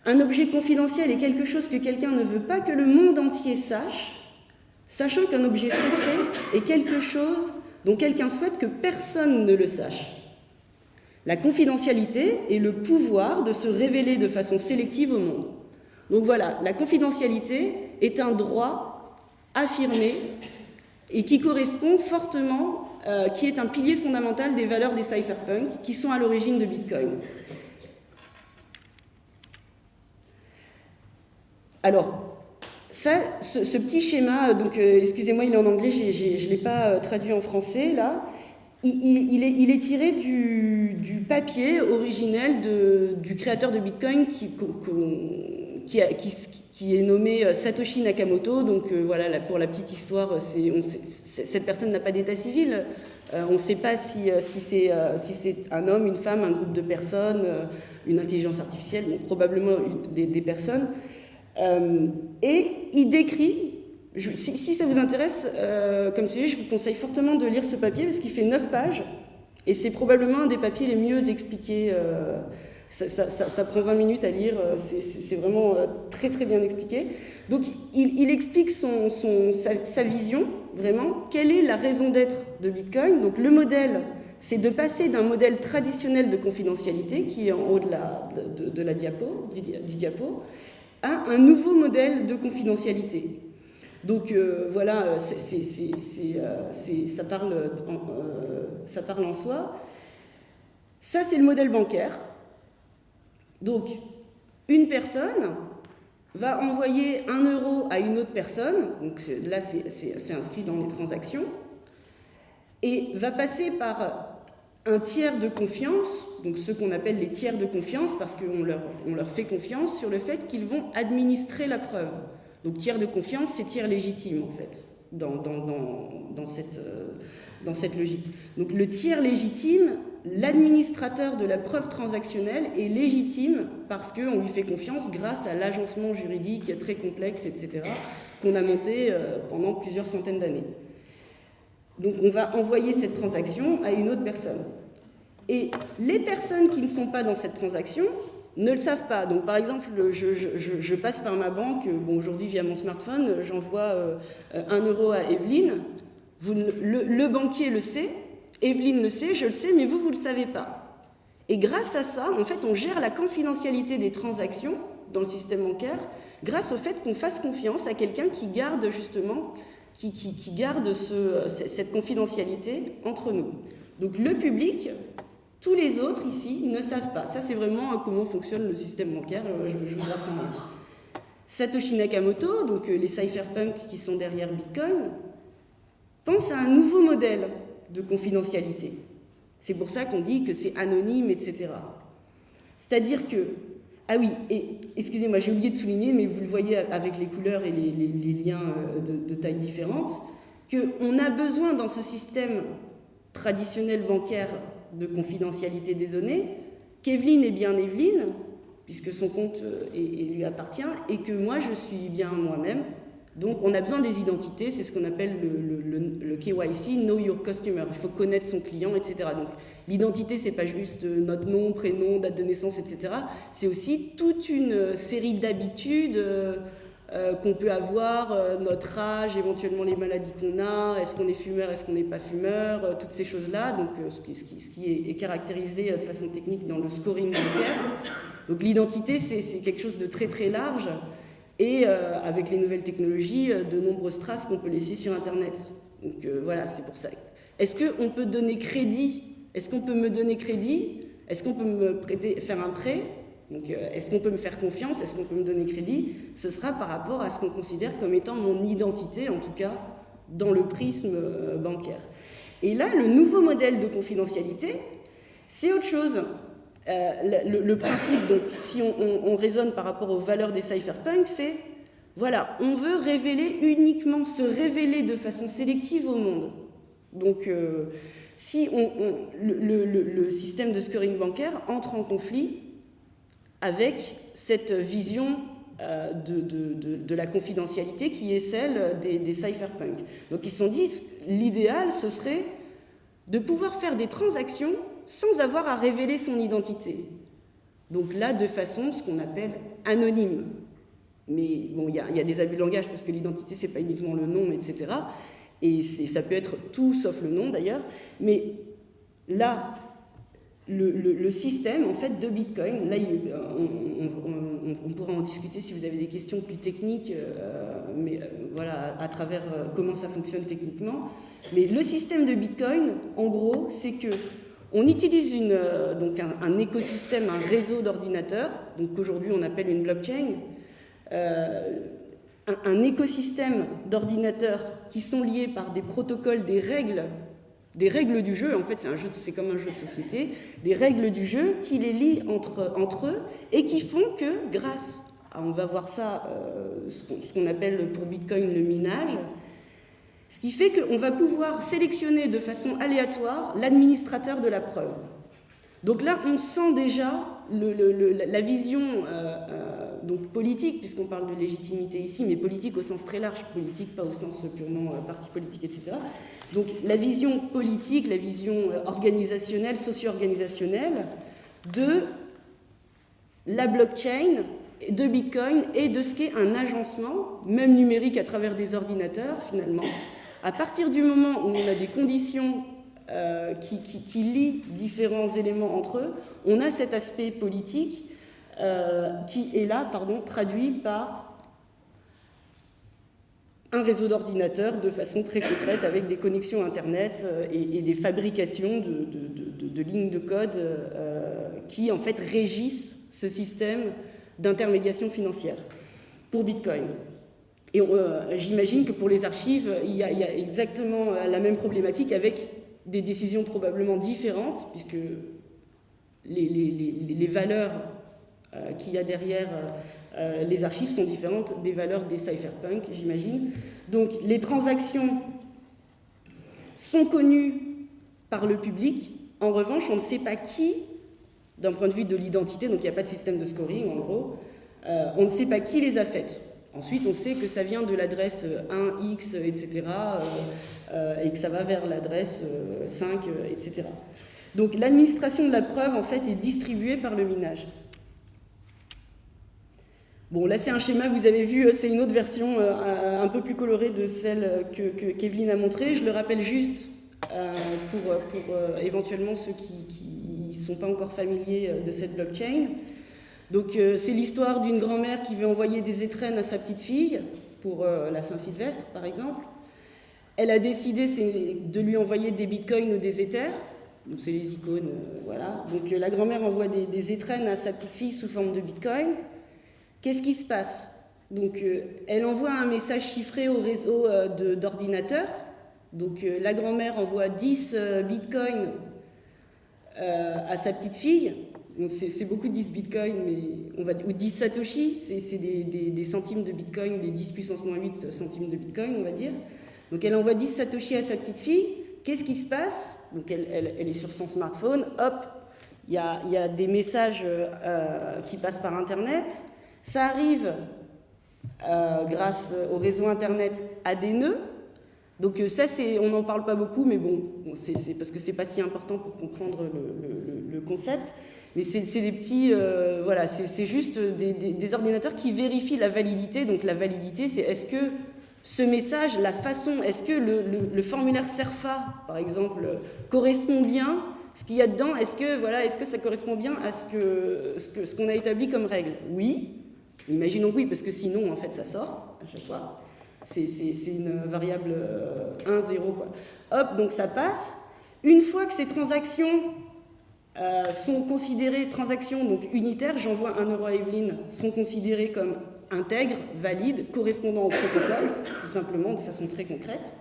Un objet confidentiel est quelque chose que quelqu'un ne veut pas que le monde entier sache, sachant qu'un objet secret est quelque chose dont quelqu'un souhaite que personne ne le sache. La confidentialité est le pouvoir de se révéler de façon sélective au monde. Donc voilà, la confidentialité est un droit affirmé et qui correspond fortement, qui est un pilier fondamental des valeurs des cypherpunks qui sont à l'origine de Bitcoin. Alors, ça, ce petit schéma, donc excusez-moi, il est en anglais, je ne l'ai pas traduit en français, là. Il est tiré du papier originel du créateur de Bitcoin qui est nommé Satoshi Nakamoto. Donc voilà, pour la petite histoire, cette personne n'a pas d'état civil. On ne sait pas si c'est un homme, une femme, un groupe de personnes, une intelligence artificielle, bon, probablement des personnes. Et il décrit, si ça vous intéresse comme sujet, je vous conseille fortement de lire ce papier parce qu'il fait 9 pages et c'est probablement un des papiers les mieux expliqués. Ça prend 20 minutes à lire, c'est vraiment très très bien expliqué. Donc il explique sa vision, vraiment, quelle est la raison d'être de Bitcoin. Donc le modèle, c'est de passer d'un modèle traditionnel de confidentialité, qui est en haut de la diapo, du diapo, à un nouveau modèle de confidentialité. Donc voilà, ça parle en soi. Ça, c'est le modèle bancaire. Donc, une personne va envoyer 1 euro à une autre personne, donc là c'est inscrit dans les transactions, et va passer par un tiers de confiance, donc ceux qu'on appelle les tiers de confiance, parce qu'on leur fait confiance sur le fait qu'ils vont administrer la preuve. Donc tiers de confiance, c'est tiers légitime en fait, dans cette logique. Donc le tiers légitime, l'administrateur de la preuve transactionnelle est légitime parce qu'on lui fait confiance grâce à l'agencement juridique très complexe, etc., qu'on a monté pendant plusieurs centaines d'années. Donc on va envoyer cette transaction à une autre personne. Et les personnes qui ne sont pas dans cette transaction ne le savent pas. Donc, par exemple, je passe par ma banque, bon, aujourd'hui via mon smartphone, j'envoie 1 euro à Evelyne. Le banquier le sait, Evelyne le sait, je le sais, mais vous ne le savez pas. Et grâce à ça, en fait, on gère la confidentialité des transactions dans le système bancaire grâce au fait qu'on fasse confiance à quelqu'un qui garde justement, qui garde cette confidentialité entre nous. Donc, le public... Tous les autres ici ne savent pas. Ça, c'est vraiment comment fonctionne le système bancaire. Je vous apprends. Satoshi Nakamoto, donc les cypherpunks qui sont derrière Bitcoin, pensent à un nouveau modèle de confidentialité. C'est pour ça qu'on dit que c'est anonyme, etc. C'est-à-dire que... Ah oui, et excusez-moi, j'ai oublié de souligner, mais vous le voyez avec les couleurs et les liens de tailles différentes, qu'on a besoin dans ce système traditionnel bancaire de confidentialité des données, qu'Evelyne est bien Evelyne, puisque son compte lui appartient, et que moi je suis bien moi-même. Donc on a besoin des identités, c'est ce qu'on appelle le KYC, Know Your Customer. Il faut connaître son client, etc. Donc l'identité, c'est pas juste notre nom, prénom, date de naissance, etc. C'est aussi toute une série d'habitudes qu'on peut avoir, notre âge, éventuellement les maladies qu'on a, est-ce qu'on est fumeur, est-ce qu'on n'est pas fumeur, toutes ces choses-là, donc ce qui est caractérisé de façon technique dans le scoring bancaire. Donc l'identité, c'est quelque chose de très très large, et avec les nouvelles technologies, de nombreuses traces qu'on peut laisser sur Internet. Donc voilà, c'est pour ça. Est-ce qu'on peut donner crédit? Est-ce qu'on peut me donner crédit? Est-ce qu'on peut me faire un prêt? Donc, est-ce qu'on peut me faire confiance? Est-ce qu'on peut me donner crédit? Ce sera par rapport à ce qu'on considère comme étant mon identité, en tout cas dans le prisme bancaire. Et là, le nouveau modèle de confidentialité, c'est autre chose. Le principe, donc, si on raisonne par rapport aux valeurs des cypherpunks, c'est, voilà, on veut uniquement se révéler de façon sélective au monde. Donc, si le système de scoring bancaire entre en conflit avec cette vision de la confidentialité qui est celle des cypherpunks. Donc ils se sont dit, l'idéal, ce serait de pouvoir faire des transactions sans avoir à révéler son identité. Donc là, de façon, ce qu'on appelle anonyme. Mais bon, il y a des abus de langage, parce que l'identité, c'est pas uniquement le nom, etc. Et ça peut être tout sauf le nom, d'ailleurs. Mais là... Le système en fait de Bitcoin, là on pourra en discuter si vous avez des questions plus techniques, mais voilà, à travers comment ça fonctionne techniquement. Mais le système de Bitcoin, en gros, c'est que on utilise donc un écosystème, un réseau d'ordinateurs, donc qu'aujourd'hui on appelle une blockchain, un écosystème d'ordinateurs qui sont liés par des protocoles, des règles du jeu. En fait, c'est comme un jeu de société, des règles du jeu qui les lient entre eux et qui font que, grâce à, on va voir ça, ce qu'on appelle pour Bitcoin le minage, ce qui fait qu'on va pouvoir sélectionner de façon aléatoire l'administrateur de la preuve. Donc là, on sent déjà la vision donc politique, puisqu'on parle de légitimité ici, mais politique au sens très large, politique pas au sens purement parti politique, etc. Donc la vision politique, la vision organisationnelle, socio-organisationnelle de la blockchain, de Bitcoin et de ce qu'est un agencement, même numérique à travers des ordinateurs finalement. À partir du moment où on a des conditions qui lient différents éléments entre eux, on a cet aspect politique qui est là, traduit par un réseau d'ordinateurs de façon très concrète avec des connexions Internet et des fabrications de lignes de code qui en fait régissent ce système d'intermédiation financière pour Bitcoin. Et j'imagine que pour les archives, il y a exactement la même problématique avec des décisions probablement différentes, puisque les valeurs qu'il y a derrière les archives sont différentes des valeurs des cypherpunks, j'imagine. Donc les transactions sont connues par le public. En revanche, on ne sait pas qui, d'un point de vue de l'identité, donc il n'y a pas de système de scoring en gros, on ne sait pas qui les a faites. Ensuite, on sait que ça vient de l'adresse 1x, etc., et que ça va vers l'adresse 5, etc. Donc l'administration de la preuve, en fait, est distribuée par le minage. Bon, là c'est un schéma, vous avez vu, c'est une autre version un peu plus colorée de celle qu'Evelyne a montrée. Je le rappelle juste pour éventuellement ceux qui ne sont pas encore familiers de cette blockchain. Donc c'est l'histoire d'une grand-mère qui veut envoyer des étrennes à sa petite fille pour la Saint-Sylvestre par exemple. Elle a décidé de lui envoyer des bitcoins ou des éthers. Donc c'est les icônes, voilà. Donc la grand-mère envoie des étrennes à sa petite fille sous forme de bitcoin. Qu'est-ce qui se passe? Donc elle envoie un message chiffré au réseau d'ordinateurs. Donc la grand-mère envoie 10 bitcoins à sa petite fille. C'est beaucoup de 10 bitcoins, ou 10 satoshi, c'est des centimes de bitcoin, des 10 puissance moins 8 centimes de bitcoin, on va dire. Donc elle envoie 10 satoshi à sa petite fille. Qu'est-ce qui se passe? Donc elle est sur son smartphone, hop, il y a des messages qui passent par Internet. Ça arrive grâce au réseau Internet à des nœuds. Donc ça, on n'en parle pas beaucoup, mais bon, c'est parce que c'est pas si important pour comprendre le concept. Mais c'est des petits, voilà, c'est juste des ordinateurs qui vérifient la validité. Donc la validité, c'est est-ce que ce message, la façon, est-ce que le formulaire CERFA, par exemple, correspond bien, ce qu'il y a dedans, est-ce que ça correspond bien à ce qu'on a établi comme règle? Oui, imaginons que oui, parce que sinon, en fait, ça sort à chaque fois. C'est une variable 1, 0, quoi. Hop, donc ça passe. Une fois que ces transactions sont considérées transactions donc unitaires, j'envoie 1 euro à Evelyne, sont considérées comme intègres, valides, correspondant au protocole, tout simplement, de façon très concrète.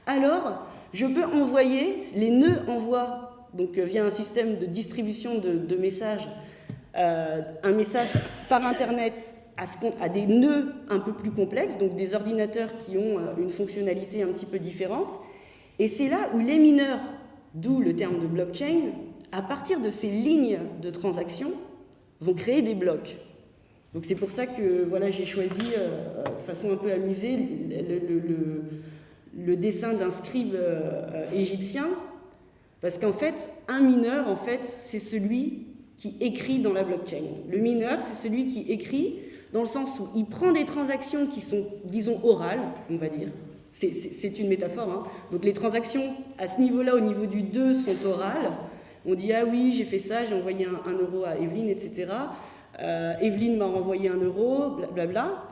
Alors, je peux envoyer, les nœuds envoient, donc via un système de distribution de messages, un message par Internet à des nœuds un peu plus complexes, donc des ordinateurs qui ont une fonctionnalité un petit peu différente. Et c'est là où les mineurs, d'où le terme de blockchain, à partir de ces lignes de transactions, vont créer des blocs. Donc c'est pour ça que voilà, j'ai choisi, de façon un peu amusée, le dessin d'un scribe égyptien, parce qu'en fait, un mineur, en fait, c'est celui qui écrit dans la blockchain. Le mineur, c'est celui qui écrit dans le sens où il prend des transactions qui sont, disons, orales, on va dire. C'est une métaphore, hein. Donc les transactions à ce niveau-là, au niveau du 2, sont orales. On dit, ah oui, j'ai fait ça, j'ai envoyé 1 euro à Evelyne, etc. Evelyne m'a renvoyé 1 euro, blablabla.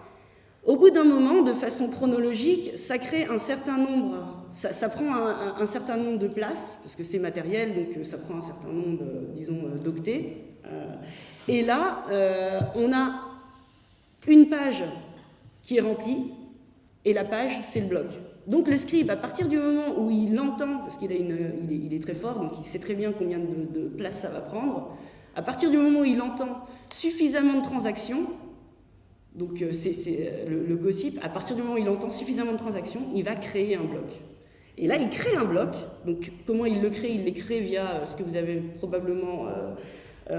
Au bout d'un moment, de façon chronologique, ça crée un certain nombre, ça prend un certain nombre de places, parce que c'est matériel, donc ça prend un certain nombre, disons, d'octets. Et là, on a une page qui est remplie, et la page, c'est le bloc. Donc le scribe, à partir du moment où il entend, parce qu'il est très fort, donc il sait très bien combien de place ça va prendre, à partir du moment où il entend suffisamment de transactions, donc c'est le gossip, à partir du moment où il entend suffisamment de transactions, il va créer un bloc. Et là, il crée un bloc. Donc comment il le crée? Il les crée via ce que vous avez probablement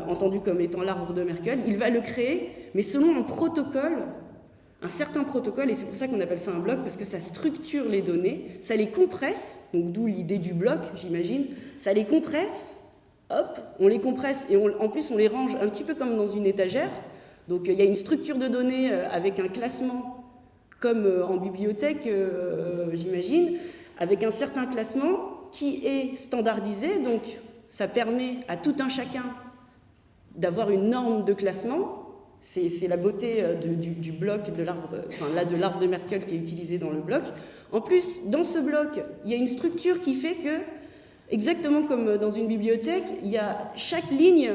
entendu comme étant l'arbre de Merkle. Il va le créer, mais selon un protocole, un certain protocole, et c'est pour ça qu'on appelle ça un bloc, parce que ça structure les données, ça les compresse, donc d'où l'idée du bloc, j'imagine, ça les compresse, hop, on les compresse, et en plus on les range un petit peu comme dans une étagère. Donc il y a une structure de données avec un classement, comme en bibliothèque, j'imagine, avec un certain classement qui est standardisé, donc ça permet à tout un chacun d'avoir une norme de classement. C'est la beauté du bloc, de l'arbre, enfin là de l'arbre de Merkle qui est utilisé dans le bloc. En plus, dans ce bloc, il y a une structure qui fait que, exactement comme dans une bibliothèque, il y a chaque ligne,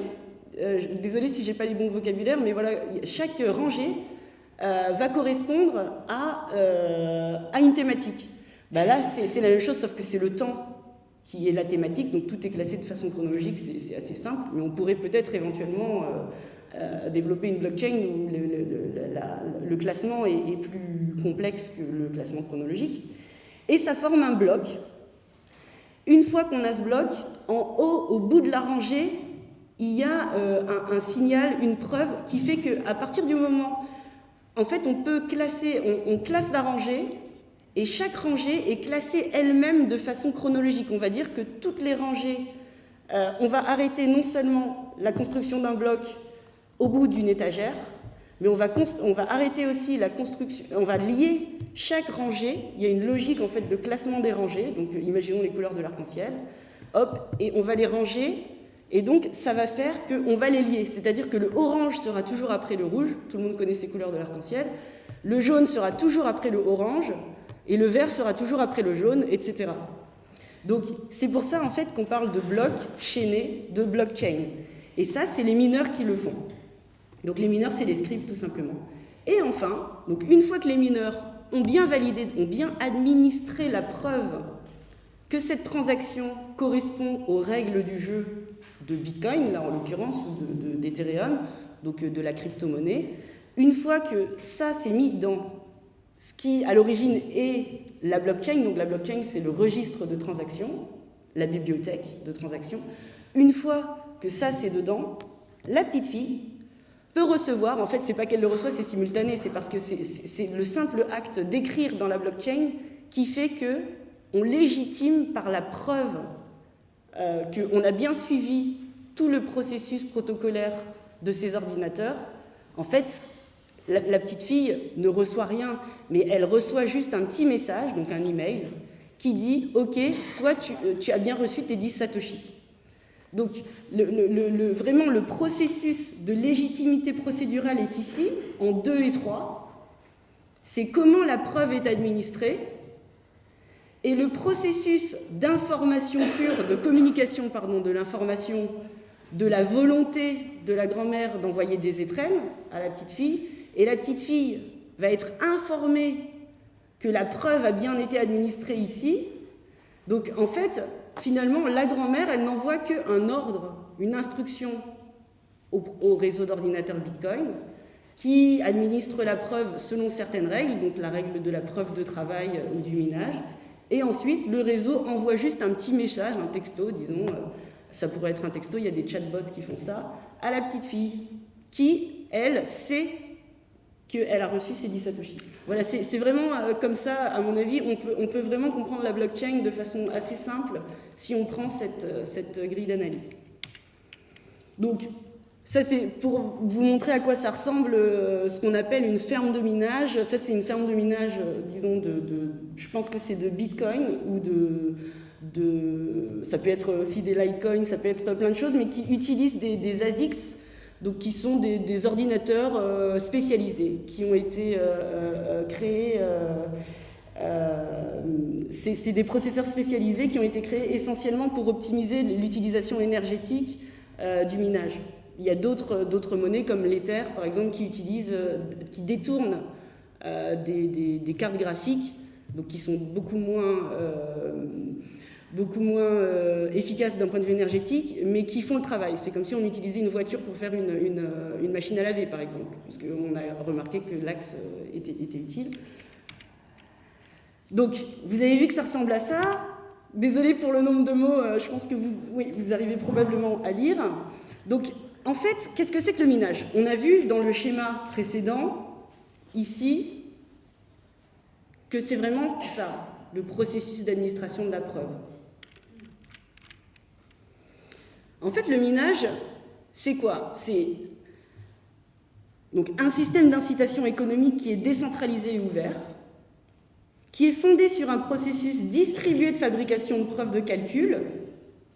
désolé si j'ai pas les bons vocabulaires, mais voilà, chaque rangée va correspondre à une thématique. Bah là, c'est la même chose, sauf que c'est le temps qui est la thématique, donc tout est classé de façon chronologique, c'est assez simple, mais on pourrait peut-être éventuellement développer une blockchain où le classement est plus complexe que le classement chronologique. Et ça forme un bloc. Une fois qu'on a ce bloc, en haut, au bout de la rangée, il y a un signal, une preuve qui fait qu'à partir du moment, en fait, on peut classer, on classe la rangée, et chaque rangée est classée elle-même de façon chronologique. On va dire que toutes les rangées, on va arrêter non seulement la construction d'un bloc au bout d'une étagère, mais on va arrêter aussi la construction, on va lier chaque rangée, il y a une logique en fait de classement des rangées, donc imaginons les couleurs de l'arc-en-ciel, hop, et on va les ranger, et donc ça va faire qu'on va les lier, c'est-à-dire que le orange sera toujours après le rouge, tout le monde connaît ces couleurs de l'arc-en-ciel, le jaune sera toujours après le orange, et le vert sera toujours après le jaune, etc. Donc c'est pour ça en fait qu'on parle de blocs chaînés, de blockchain. Et ça, c'est les mineurs qui le font. Donc les mineurs, c'est les scripts tout simplement. Et enfin, donc une fois que les mineurs ont bien validé, ont bien administré la preuve que cette transaction correspond aux règles du jeu de Bitcoin, là en l'occurrence, ou d'Ethereum, donc de la crypto-monnaie, une fois que ça s'est mis dans ce qui, à l'origine, est la blockchain, donc la blockchain, c'est le registre de transactions, la bibliothèque de transactions, une fois que ça, c'est dedans, la petite fille peut recevoir, en fait, c'est pas qu'elle le reçoit, c'est simultané, c'est parce que c'est le simple acte d'écrire dans la blockchain qui fait qu'on légitime par la preuve qu'on a bien suivi tout le processus protocolaire de ces ordinateurs. En fait, la petite fille ne reçoit rien, mais elle reçoit juste un petit message, donc un email, qui dit « Ok, toi, tu as bien reçu tes 10 Satoshi ». Donc, vraiment, le processus de légitimité procédurale est ici, en 2 et 3. C'est comment la preuve est administrée. Et le processus d'information pure, de communication, pardon, de l'information, de la volonté de la grand-mère d'envoyer des étrennes à la petite fille. Et la petite fille va être informée que la preuve a bien été administrée ici. Donc, en fait, finalement, la grand-mère, elle n'envoie qu'un ordre, une instruction au réseau d'ordinateurs Bitcoin qui administre la preuve selon certaines règles, donc la règle de la preuve de travail ou du minage. Et ensuite, le réseau envoie juste un petit message, un texto, disons, ça pourrait être un texto, il y a des chatbots qui font ça, à la petite fille qui, elle, sait qu'elle a reçu ses 10 Satoshi. Voilà, c'est vraiment comme ça, à mon avis, on peut vraiment comprendre la blockchain de façon assez simple si on prend cette grille d'analyse. Donc, ça c'est pour vous montrer à quoi ça ressemble, ce qu'on appelle une ferme de minage. Ça c'est une ferme de minage, disons, je pense que c'est de Bitcoin ou ça peut être aussi des Litecoin, ça peut être plein de choses, mais qui utilisent des ASICs, donc qui sont des ordinateurs spécialisés, qui ont été créés. C'est des processeurs spécialisés qui ont été créés essentiellement pour optimiser l'utilisation énergétique du minage. Il y a d'autres monnaies comme l'Ether, par exemple, qui détournent des cartes graphiques, donc qui sont beaucoup moins efficaces d'un point de vue énergétique, mais qui font le travail. C'est comme si on utilisait une voiture pour faire une machine à laver, par exemple, parce qu'on a remarqué que l'axe était utile. Donc, vous avez vu que ça ressemble à ça. Désolée pour le nombre de mots, je pense que vous arrivez probablement à lire. Donc, en fait, qu'est-ce que c'est que le minage? On a vu dans le schéma précédent, ici, que c'est vraiment ça, le processus d'administration de la preuve. En fait, le minage, c'est quoi? C'est donc un système d'incitation économique qui est décentralisé et ouvert, qui est fondé sur un processus distribué de fabrication de preuves de calcul.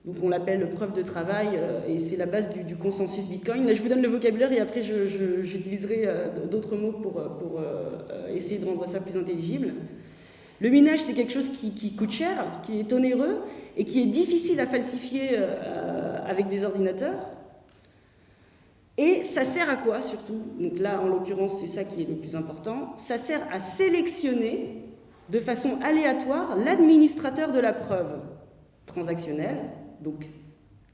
Donc on l'appelle preuve de travail et c'est la base du consensus Bitcoin. Là, je vous donne le vocabulaire et après j'utiliserai d'autres mots pour essayer de rendre ça plus intelligible. Le minage, c'est quelque chose qui coûte cher, qui est onéreux et qui est difficile à falsifier avec des ordinateurs. Et ça sert à quoi surtout? Donc là, en l'occurrence, c'est ça qui est le plus important. Ça sert à sélectionner de façon aléatoire l'administrateur de la preuve transactionnelle. Donc,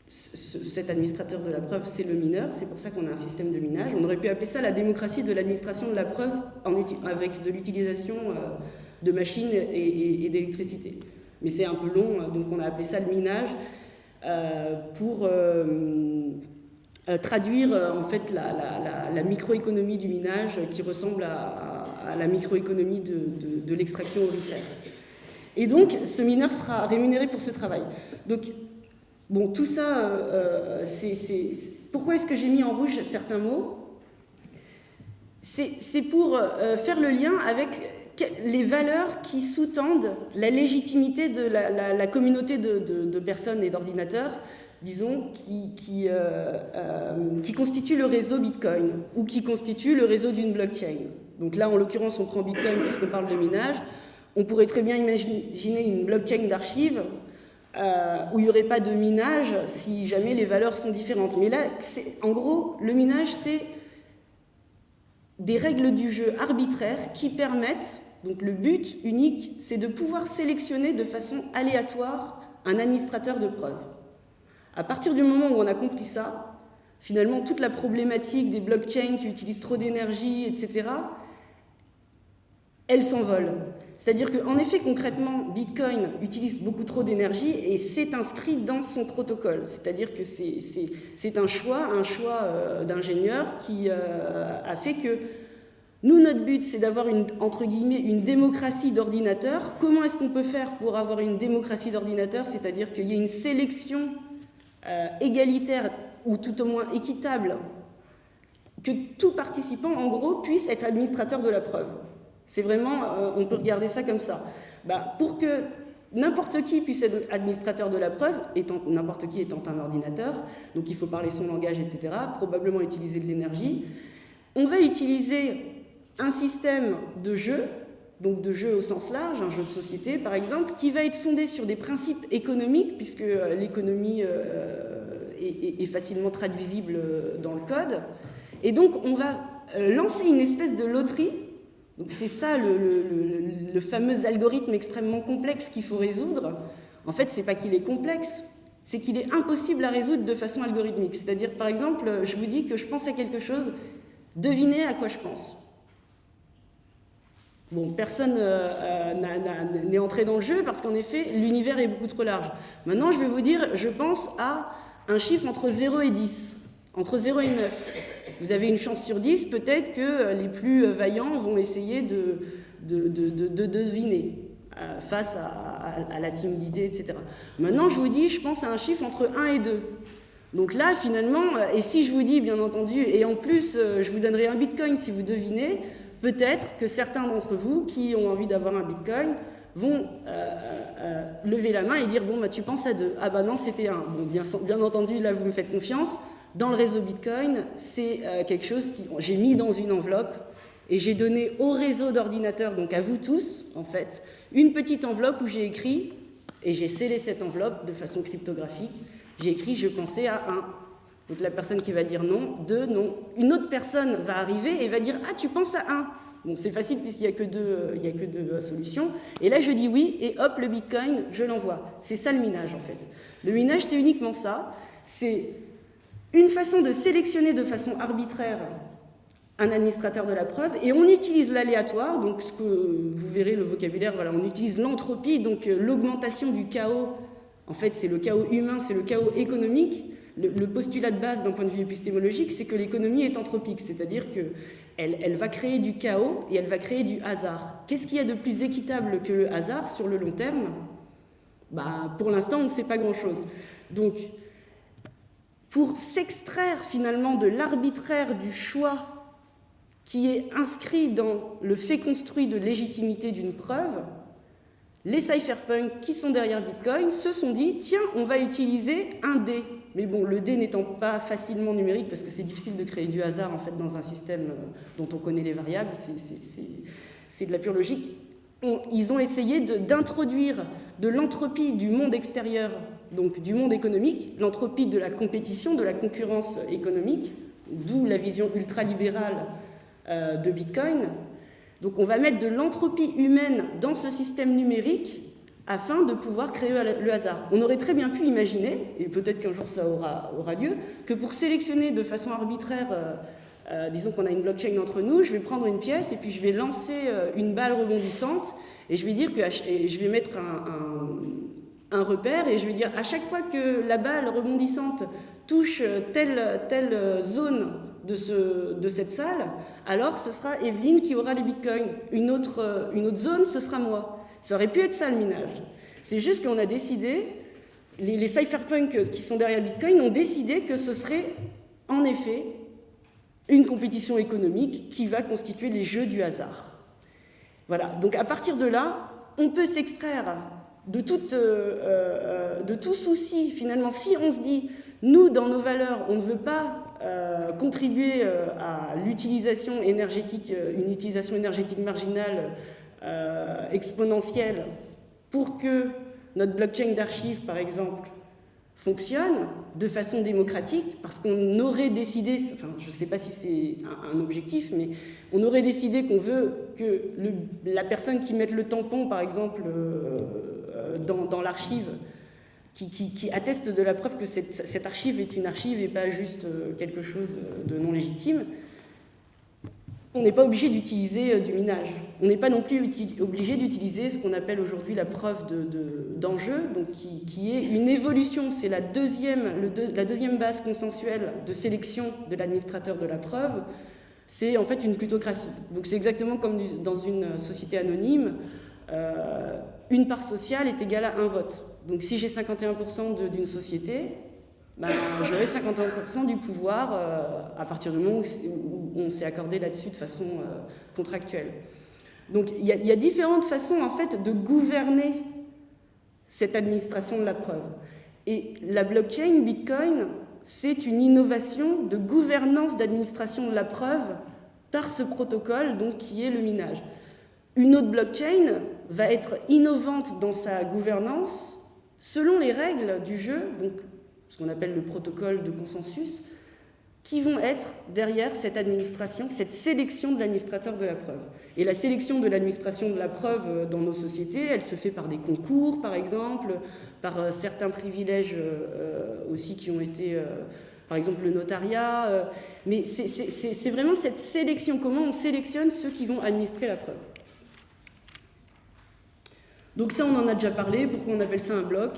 cet administrateur de la preuve, c'est le mineur. C'est pour ça qu'on a un système de minage. On aurait pu appeler ça la démocratie de l'administration de la preuve avec de l'utilisation de machines et d'électricité. Mais c'est un peu long, donc on a appelé ça le minage pour traduire en fait la microéconomie du minage qui ressemble à la microéconomie de l'extraction aurifère. Et donc, ce mineur sera rémunéré pour ce travail. Donc, bon, tout ça, pourquoi est-ce que j'ai mis en rouge certains mots? c'est pour faire le lien avec les valeurs qui sous-tendent la légitimité de la communauté de personnes et d'ordinateurs, disons, qui constituent le réseau Bitcoin ou qui constituent le réseau d'une blockchain. Donc là, en l'occurrence, on prend Bitcoin puisqu'on parle de minage. On pourrait très bien imaginer une blockchain d'archives où il n'y aurait pas de minage si jamais les valeurs sont différentes. Mais là, en gros, le minage, c'est des règles du jeu arbitraires qui permettent, donc le but unique, c'est de pouvoir sélectionner de façon aléatoire un administrateur de preuves. À partir du moment où on a compris ça, finalement, toute la problématique des blockchains qui utilisent trop d'énergie, etc., elle s'envole. C'est-à-dire qu'en effet, concrètement, Bitcoin utilise beaucoup trop d'énergie et c'est inscrit dans son protocole. C'est-à-dire que c'est un choix d'ingénieur qui a fait que nous, notre but, c'est d'avoir entre guillemets une démocratie d'ordinateurs. Comment est-ce qu'on peut faire pour avoir une démocratie d'ordinateurs? C'est-à-dire qu'il y ait une sélection égalitaire ou tout au moins équitable, que tout participant, en gros, puisse être administrateur de la preuve. C'est vraiment, on peut regarder ça comme ça. Pour que n'importe qui puisse être administrateur de la preuve, n'importe qui étant un ordinateur, donc il faut parler son langage, etc., probablement utiliser de l'énergie, on va utiliser un système de jeu, donc de jeu au sens large, un jeu de société par exemple, qui va être fondé sur des principes économiques, puisque l'économie est facilement traduisible dans le code, et donc on va lancer une espèce de loterie. Donc c'est ça le fameux algorithme extrêmement complexe qu'il faut résoudre. En fait, c'est pas qu'il est complexe, c'est qu'il est impossible à résoudre de façon algorithmique. C'est-à-dire, par exemple, je vous dis que je pense à quelque chose, devinez à quoi je pense. Bon, personne n'est entré dans le jeu parce qu'en effet, l'univers est beaucoup trop large. Maintenant, je vais vous dire, je pense à un chiffre entre 0 et 10, entre 0 et 9. Vous avez une chance sur 10, peut-être que les plus vaillants vont essayer de deviner face à la timidité, etc. Maintenant, je vous dis, je pense à un chiffre entre 1 et 2. Donc là, finalement, et si je vous dis, bien entendu, et en plus, je vous donnerai un bitcoin si vous devinez, peut-être que certains d'entre vous qui ont envie d'avoir un bitcoin vont lever la main et dire, bon, tu penses à 2. Ah bah non, c'était 1. Bon, bien entendu, là, vous me faites confiance. Dans le réseau Bitcoin, c'est quelque chose que j'ai mis dans une enveloppe et j'ai donné au réseau d'ordinateurs, donc à vous tous, en fait, une petite enveloppe où j'ai écrit, et j'ai scellé cette enveloppe de façon cryptographique, j'ai écrit « je pensais à 1 ». Donc la personne qui va dire non, 2, non. Une autre personne va arriver et va dire « ah, tu penses à 1 ». Bon, c'est facile puisqu'il n'y a que deux solutions. Et là, je dis oui, et hop, le Bitcoin, je l'envoie. C'est ça le minage, en fait. Le minage, c'est uniquement ça. C'est une façon de sélectionner de façon arbitraire un administrateur de la preuve, et on utilise l'aléatoire, donc ce que vous verrez, le vocabulaire, voilà, on utilise l'entropie, donc l'augmentation du chaos. En fait, c'est le chaos humain, c'est le chaos économique. Le postulat de base d'un point de vue épistémologique, c'est que l'économie est anthropique, c'est-à-dire qu'elle va créer du chaos et elle va créer du hasard. Qu'est-ce qu'il y a de plus équitable que le hasard sur le long terme? Pour l'instant, on ne sait pas grand-chose. Donc, pour s'extraire finalement de l'arbitraire du choix qui est inscrit dans le fait construit de légitimité d'une preuve, les cypherpunks qui sont derrière Bitcoin se sont dit « tiens, on va utiliser un dé ». Mais bon, le dé n'étant pas facilement numérique, parce que c'est difficile de créer du hasard en fait dans un système dont on connaît les variables, c'est de la pure logique. Ils ont essayé d'introduire de l'entropie du monde extérieur, donc du monde économique, l'entropie de la compétition, de la concurrence économique, d'où la vision ultralibérale de Bitcoin. Donc on va mettre de l'entropie humaine dans ce système numérique afin de pouvoir créer le hasard. On aurait très bien pu imaginer, et peut-être qu'un jour ça aura lieu, que pour sélectionner de façon arbitraire, disons qu'on a une blockchain entre nous, je vais prendre une pièce et puis je vais lancer une balle rebondissante et je vais dire je vais mettre un repère et je vais dire à chaque fois que la balle rebondissante touche telle zone de cette salle, alors ce sera Evelyne qui aura les bitcoins. Une autre zone, ce sera moi. Ça aurait pu être ça le minage. C'est juste qu'on a décidé, les cypherpunks qui sont derrière Bitcoin ont décidé que ce serait en effet une compétition économique qui va constituer les jeux du hasard. Voilà, donc à partir de là, on peut s'extraire de tout souci, finalement, si on se dit, nous, dans nos valeurs, on ne veut pas contribuer à l'utilisation énergétique, une utilisation énergétique marginale exponentielle pour que notre blockchain d'archives, par exemple, fonctionne de façon démocratique, parce qu'on aurait décidé, enfin je ne sais pas si c'est un objectif, mais on aurait décidé qu'on veut que la personne qui mette le tampon, par exemple, dans l'archive, qui atteste de la preuve que cette archive est une archive et pas juste quelque chose de non légitime, on n'est pas obligé d'utiliser du minage. On n'est pas non plus obligé d'utiliser ce qu'on appelle aujourd'hui la preuve d'enjeu, donc qui est une évolution. C'est la deuxième base consensuelle de sélection de l'administrateur de la preuve. C'est en fait une plutocratie. Donc c'est exactement comme dans une société anonyme. Une part sociale est égale à un vote. Donc si j'ai 51% d'une société, ben, j'aurai 51% du pouvoir à partir du moment où on s'est accordé là-dessus de façon contractuelle. Donc il y a différentes façons en fait de gouverner cette administration de la preuve. Et la blockchain, Bitcoin, c'est une innovation de gouvernance d'administration de la preuve par ce protocole donc, qui est le minage. Une autre blockchain va être innovante dans sa gouvernance selon les règles du jeu, donc ce qu'on appelle le protocole de consensus, qui vont être derrière cette administration, cette sélection de l'administrateur de la preuve. Et la sélection de l'administration de la preuve dans nos sociétés, elle se fait par des concours, par exemple, par certains privilèges aussi qui ont été, par exemple, le notariat. Mais c'est vraiment cette sélection, comment on sélectionne ceux qui vont administrer la preuve. Donc ça, on en a déjà parlé. Pourquoi on appelle ça un bloc ?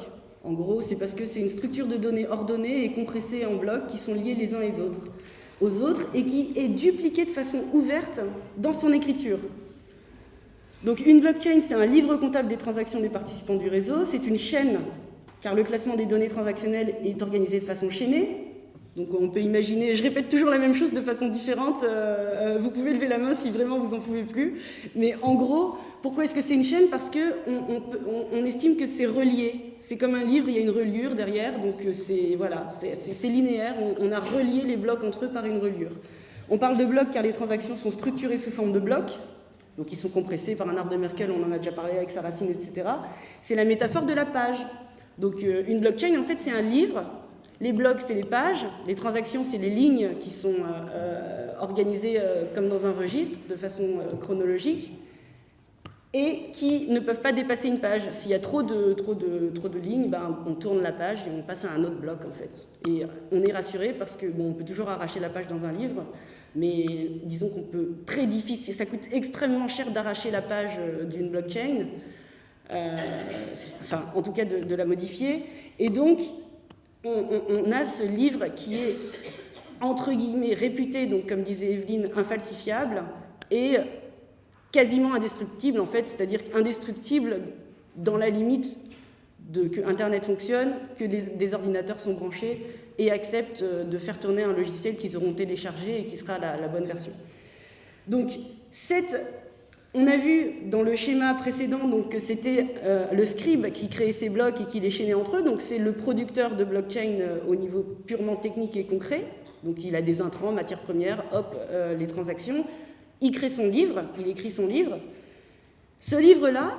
En gros, c'est parce que c'est une structure de données ordonnée et compressée en blocs qui sont liés les uns aux autres et qui est dupliquée de façon ouverte dans son écriture. Donc une blockchain, c'est un livre comptable des transactions des participants du réseau, c'est une chaîne, car le classement des données transactionnelles est organisé de façon chaînée. Donc on peut imaginer, je répète toujours la même chose de façon différente, vous pouvez lever la main si vraiment vous en pouvez plus, mais en gros, pourquoi est-ce que c'est une chaîne ? Parce qu'on estime que c'est relié, c'est comme un livre, il y a une reliure derrière, donc c'est linéaire, on a relié les blocs entre eux par une reliure. On parle de blocs car les transactions sont structurées sous forme de blocs, donc ils sont compressés par un arbre de Merkel, on en a déjà parlé avec sa racine, etc. C'est la métaphore de la page. Donc une blockchain, en fait, c'est un livre. Les blocs, c'est les pages, les transactions, c'est les lignes qui sont organisées comme dans un registre, de façon chronologique, et qui ne peuvent pas dépasser une page. S'il y a trop de lignes, ben, on tourne la page et on passe à un autre bloc, en fait. Et on est rassuré parce que, bon, on peut toujours arracher la page dans un livre, mais disons qu'on peut très difficile, ça coûte extrêmement cher d'arracher la page d'une blockchain, enfin, en tout cas de la modifier, et donc on a ce livre qui est, entre guillemets, réputé, donc comme disait Evelyne, infalsifiable et quasiment indestructible, en fait, c'est-à-dire indestructible dans la limite que Internet fonctionne, que des ordinateurs sont branchés et acceptent de faire tourner un logiciel qu'ils auront téléchargé et qui sera la bonne version. Donc, on a vu dans le schéma précédent donc, que c'était le scribe qui créait ces blocs et qui les chaînait entre eux. Donc c'est le producteur de blockchain au niveau purement technique et concret. Donc il a des intrants, matières premières, hop, les transactions. Il crée son livre, il écrit son livre. Ce livre-là,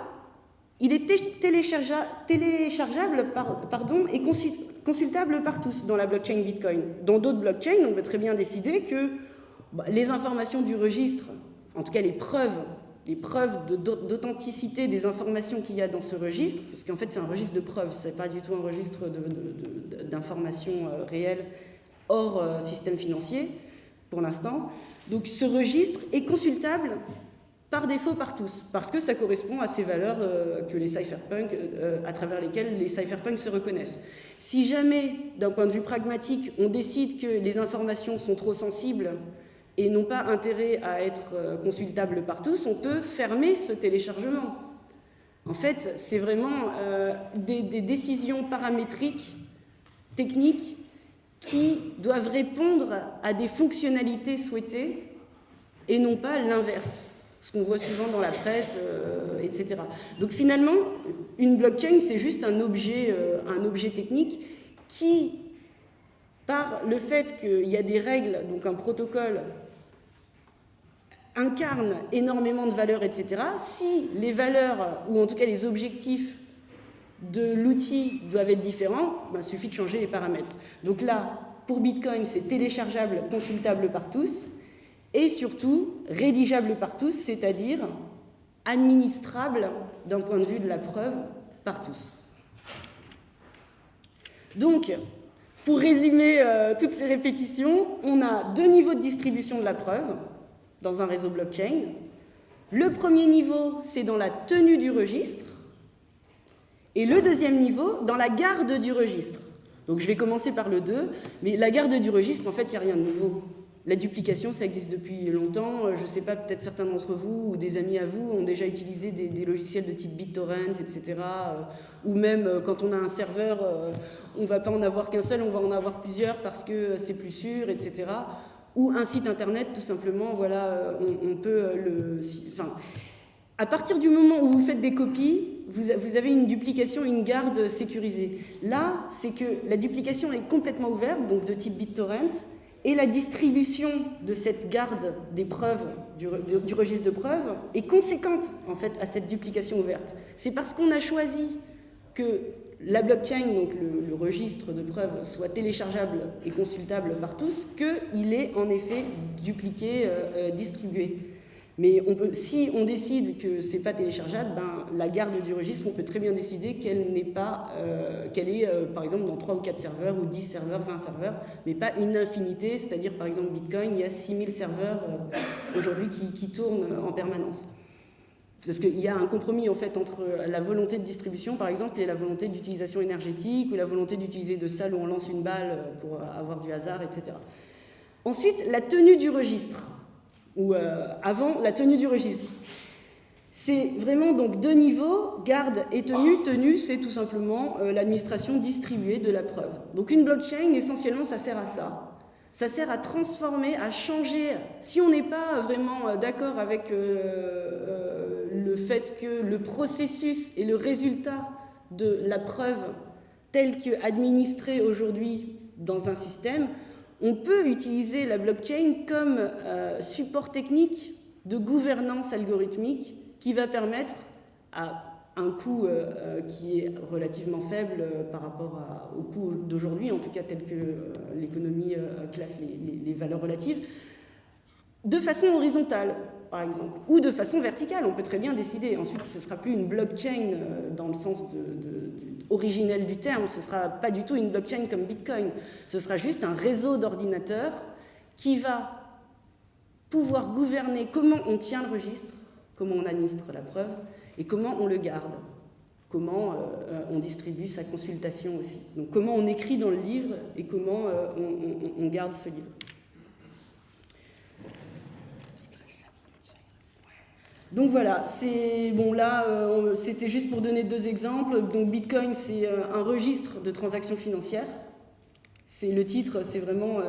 il est téléchargeable et consultable par tous dans la blockchain Bitcoin. Dans d'autres blockchains, on peut très bien décider que les informations du registre, en tout cas les preuves d'authenticité des informations qu'il y a dans ce registre, parce qu'en fait c'est un registre de preuves, c'est pas du tout un registre d'informations réelles hors système financier pour l'instant. Donc ce registre est consultable par défaut par tous, parce que ça correspond à ces valeurs que les cypherpunks, à travers lesquelles les cypherpunks se reconnaissent. Si jamais, d'un point de vue pragmatique, on décide que les informations sont trop sensibles et n'ont pas intérêt à être consultables par tous, on peut fermer ce téléchargement. En fait, c'est vraiment des décisions paramétriques, techniques, qui doivent répondre à des fonctionnalités souhaitées et non pas l'inverse, ce qu'on voit souvent dans la presse, etc. Donc finalement, une blockchain, c'est juste un objet technique qui, par le fait qu'il y a des règles, donc un protocole, incarne énormément de valeurs, etc. Si les valeurs, ou en tout cas les objectifs de l'outil doivent être différents, il suffit de changer les paramètres. Donc là, pour Bitcoin, c'est téléchargeable, consultable par tous, et surtout rédigeable par tous, c'est-à-dire administrable d'un point de vue de la preuve par tous. Donc, pour résumer toutes ces répétitions, on a 2 niveaux de distribution de la preuve dans un réseau blockchain. Le premier niveau, c'est dans la tenue du registre, et le deuxième niveau, dans la garde du registre. Donc je vais commencer par le 2, mais la garde du registre, en fait, il n'y a rien de nouveau. La duplication, ça existe depuis longtemps. Je ne sais pas, peut-être certains d'entre vous ou des amis à vous ont déjà utilisé des logiciels de type BitTorrent, etc. Ou même quand on a un serveur, on ne va pas en avoir qu'un seul, on va en avoir plusieurs parce que c'est plus sûr, etc. Ou un site internet, tout simplement, voilà, on peut le... Enfin, à partir du moment où vous faites des copies, vous avez une duplication, une garde sécurisée. Là, c'est que la duplication est complètement ouverte, donc de type BitTorrent, et la distribution de cette garde des preuves, du registre de preuves, est conséquente, en fait, à cette duplication ouverte. C'est parce qu'on a choisi que la blockchain, donc le registre de preuves, soit téléchargeable et consultable par tous, qu'il est en effet dupliqué, distribué. Mais si on décide que ce n'est pas téléchargeable, la garde du registre, on peut très bien décider qu'elle n'est pas, qu'elle est par exemple dans 3 ou 4 serveurs, ou 10 serveurs, 20 serveurs, mais pas une infinité, c'est-à-dire par exemple Bitcoin, il y a 6000 serveurs aujourd'hui qui tournent en permanence. Parce qu'il y a un compromis en fait entre la volonté de distribution par exemple et la volonté d'utilisation énergétique, ou la volonté d'utiliser de salles où on lance une balle pour avoir du hasard, etc. Ensuite, la tenue du registre. Ou avant la tenue du registre. C'est vraiment donc 2 niveaux, garde et tenue. Tenue, c'est tout simplement l'administration distribuée de la preuve. Donc une blockchain, essentiellement, ça sert à ça. Ça sert à transformer, à changer. Si on n'est pas vraiment d'accord avec le fait que le processus et le résultat de la preuve tel qu'administré aujourd'hui dans un système, on peut utiliser la blockchain comme support technique de gouvernance algorithmique qui va permettre, à un coût qui est relativement faible par rapport au coût d'aujourd'hui, en tout cas tel que l'économie classe les valeurs relatives, de façon horizontale, par exemple, ou de façon verticale. On peut très bien décider. Ensuite, ce ne sera plus une blockchain dans le sens originel du terme. Ce ne sera pas du tout une blockchain comme Bitcoin. Ce sera juste un réseau d'ordinateurs qui va pouvoir gouverner comment on tient le registre, comment on administre la preuve et comment on le garde, comment on distribue sa consultation aussi. Donc comment on écrit dans le livre et comment on garde ce livre. Donc voilà, c'était juste pour donner 2 exemples. Donc Bitcoin, c'est un registre de transactions financières. C'est le titre, c'est vraiment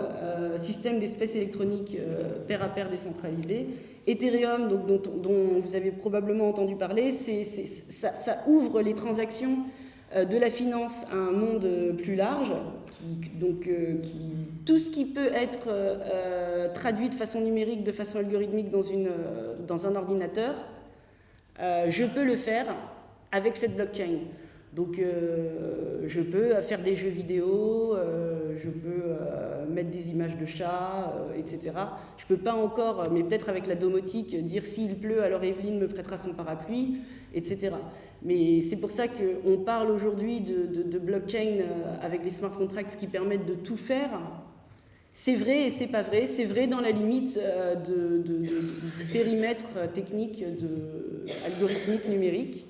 système d'espèces électroniques pair à pair décentralisé. Ethereum, donc, dont vous avez probablement entendu parler, ça ouvre les transactions de la finance à un monde plus large, tout ce qui peut être traduit de façon numérique, de façon algorithmique dans un ordinateur, je peux le faire avec cette blockchain. Donc je peux faire des jeux vidéo, je peux mettre des images de chats, etc. Je ne peux pas encore, mais peut-être avec la domotique, dire s'il pleut, alors Evelyne me prêtera son parapluie, etc. Mais c'est pour ça qu'on parle aujourd'hui de blockchain avec les smart contracts qui permettent de tout faire. C'est vrai et c'est pas vrai. C'est vrai dans la limite du périmètre technique, algorithmique, numérique.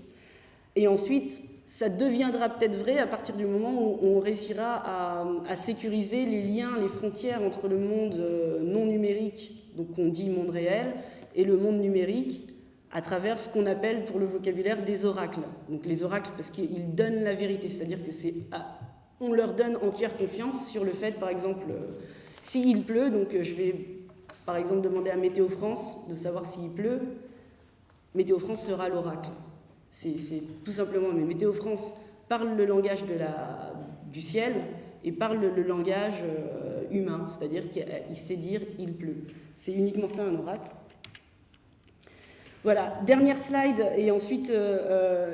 Et ensuite, ça deviendra peut-être vrai à partir du moment où on réussira à sécuriser les liens, les frontières entre le monde non numérique, donc on dit monde réel, et le monde numérique, à travers ce qu'on appelle pour le vocabulaire des oracles. Donc les oracles, parce qu'ils donnent la vérité, c'est-à-dire que c'est on leur donne entière confiance sur le fait, par exemple, s'il pleut, donc je vais par exemple demander à Météo France de savoir s'il pleut, Météo France sera l'oracle. C'est tout simplement, mais Météo France parle le langage du ciel et parle le langage humain, c'est-à-dire qu'il sait dire « il pleut ». C'est uniquement ça un oracle. Voilà, dernière slide et ensuite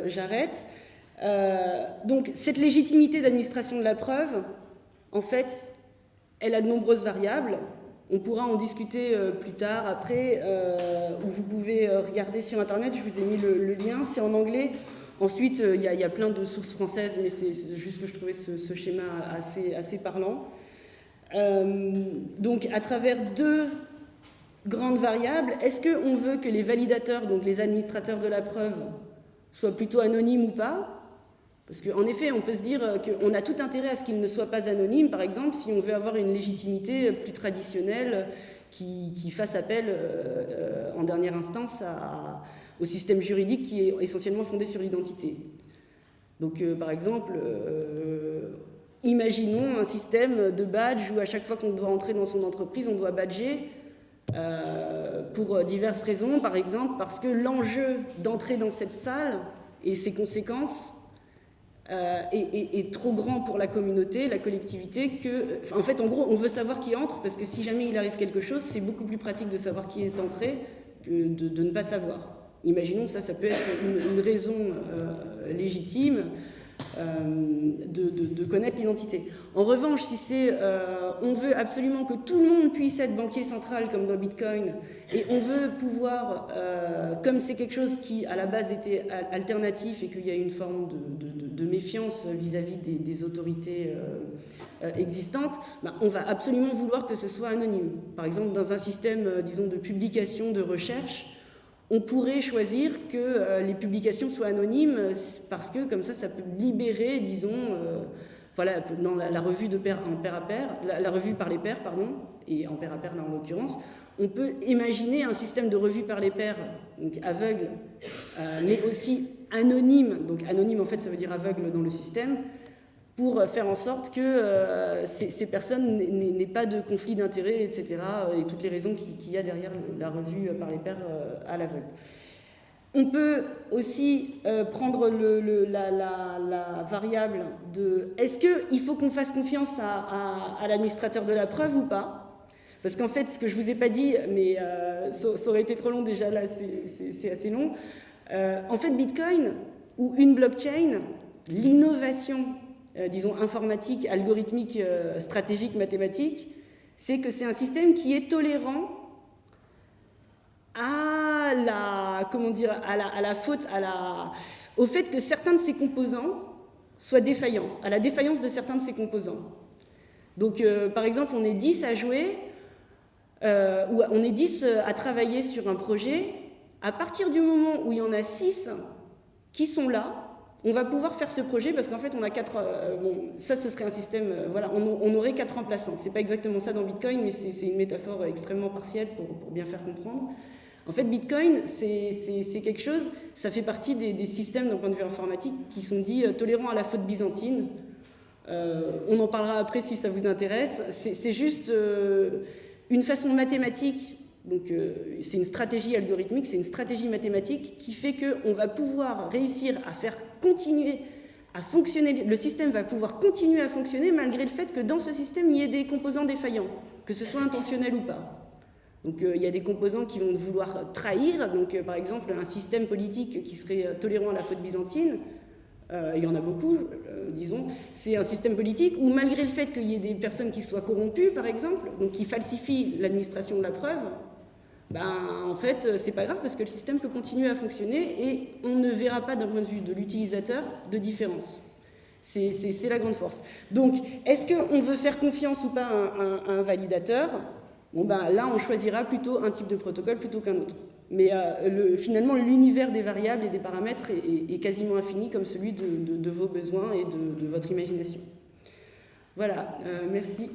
j'arrête. Donc cette légitimité d'administration de la preuve, en fait, elle a de nombreuses variables. On pourra en discuter plus tard, après, où vous pouvez regarder sur Internet, je vous ai mis le lien, c'est en anglais. Ensuite, il y a plein de sources françaises, mais c'est juste que je trouvais ce schéma assez parlant. Donc, à travers 2 grandes variables, est-ce qu'on veut que les validateurs, donc les administrateurs de la preuve, soient plutôt anonymes ou pas ? Parce qu'en effet, on peut se dire qu'on a tout intérêt à ce qu'ils ne soient pas anonymes, par exemple, si on veut avoir une légitimité plus traditionnelle qui fasse appel, en dernière instance, au système juridique qui est essentiellement fondé sur l'identité. Donc, par exemple, imaginons un système de badge où à chaque fois qu'on doit entrer dans son entreprise, on doit badger pour diverses raisons, par exemple, parce que l'enjeu d'entrer dans cette salle et ses conséquences est trop grand pour la communauté, la collectivité, en fait, en gros, on veut savoir qui entre, parce que si jamais il arrive quelque chose, c'est beaucoup plus pratique de savoir qui est entré que de ne pas savoir. Imaginons, ça peut être une raison légitime de connaître l'identité. En revanche, si on veut absolument que tout le monde puisse être banquier central, comme dans Bitcoin, et on veut pouvoir, comme c'est quelque chose qui, à la base, était alternatif et qu'il y a une forme de méfiance vis-à-vis des autorités existantes, on va absolument vouloir que ce soit anonyme. Par exemple, dans un système, disons, de publication, de recherche, on pourrait choisir que les publications soient anonymes parce que comme ça peut libérer, disons, voilà, dans la revue de pair en pair à pair, la revue par les pairs, pardon, et en pair à pair là en l'occurrence, on peut imaginer un système de revue par les pairs, donc aveugle, mais aussi anonyme. Donc anonyme en fait ça veut dire aveugle dans le système, pour faire en sorte que ces personnes n'aient pas de conflit d'intérêts, etc., et toutes les raisons qu'il y a derrière la revue par les pairs à l'aveugle. On peut aussi prendre la variable de est-ce qu'il faut qu'on fasse confiance à l'administrateur de la preuve ou pas ? Parce qu'en fait, ce que je ne vous ai pas dit, mais ça aurait été trop long déjà, là c'est assez long. En fait, Bitcoin ou une blockchain, l'innovation disons informatique, algorithmique, stratégique, mathématique, c'est que c'est un système qui est tolérant à la faute, au fait que certains de ses composants soient défaillants, à la défaillance de certains de ses composants. Donc, par exemple, on est 10 à jouer, ou on est 10 à travailler sur un projet. À partir du moment où il y en a 6 qui sont là, on va pouvoir faire ce projet parce qu'en fait, on a 4... ça, ce serait un système... voilà, on aurait 4 remplaçants. C'est pas exactement ça dans Bitcoin, mais c'est une métaphore extrêmement partielle pour bien faire comprendre. En fait, Bitcoin, c'est quelque chose... Ça fait partie des systèmes, d'un point de vue informatique, qui sont dits tolérants à la faute byzantine. On en parlera après si ça vous intéresse. C'est juste une façon mathématique... Donc c'est une stratégie algorithmique, c'est une stratégie mathématique qui fait qu'on va pouvoir réussir à faire continuer à fonctionner, le système va pouvoir continuer à fonctionner malgré le fait que dans ce système il y ait des composants défaillants, que ce soit intentionnel ou pas. Donc il y a des composants qui vont vouloir trahir, donc par exemple un système politique qui serait tolérant à la faute byzantine, il y en a beaucoup, disons, c'est un système politique où malgré le fait qu'il y ait des personnes qui soient corrompues par exemple, donc qui falsifient l'administration de la preuve, en fait, c'est pas grave parce que le système peut continuer à fonctionner et on ne verra pas d'un point de vue de l'utilisateur de différence. C'est la grande force. Donc, est-ce qu'on veut faire confiance ou pas à un validateur ? Là, on choisira plutôt un type de protocole plutôt qu'un autre. Mais finalement, l'univers des variables et des paramètres est quasiment infini comme celui de vos besoins et de votre imagination. Voilà, merci.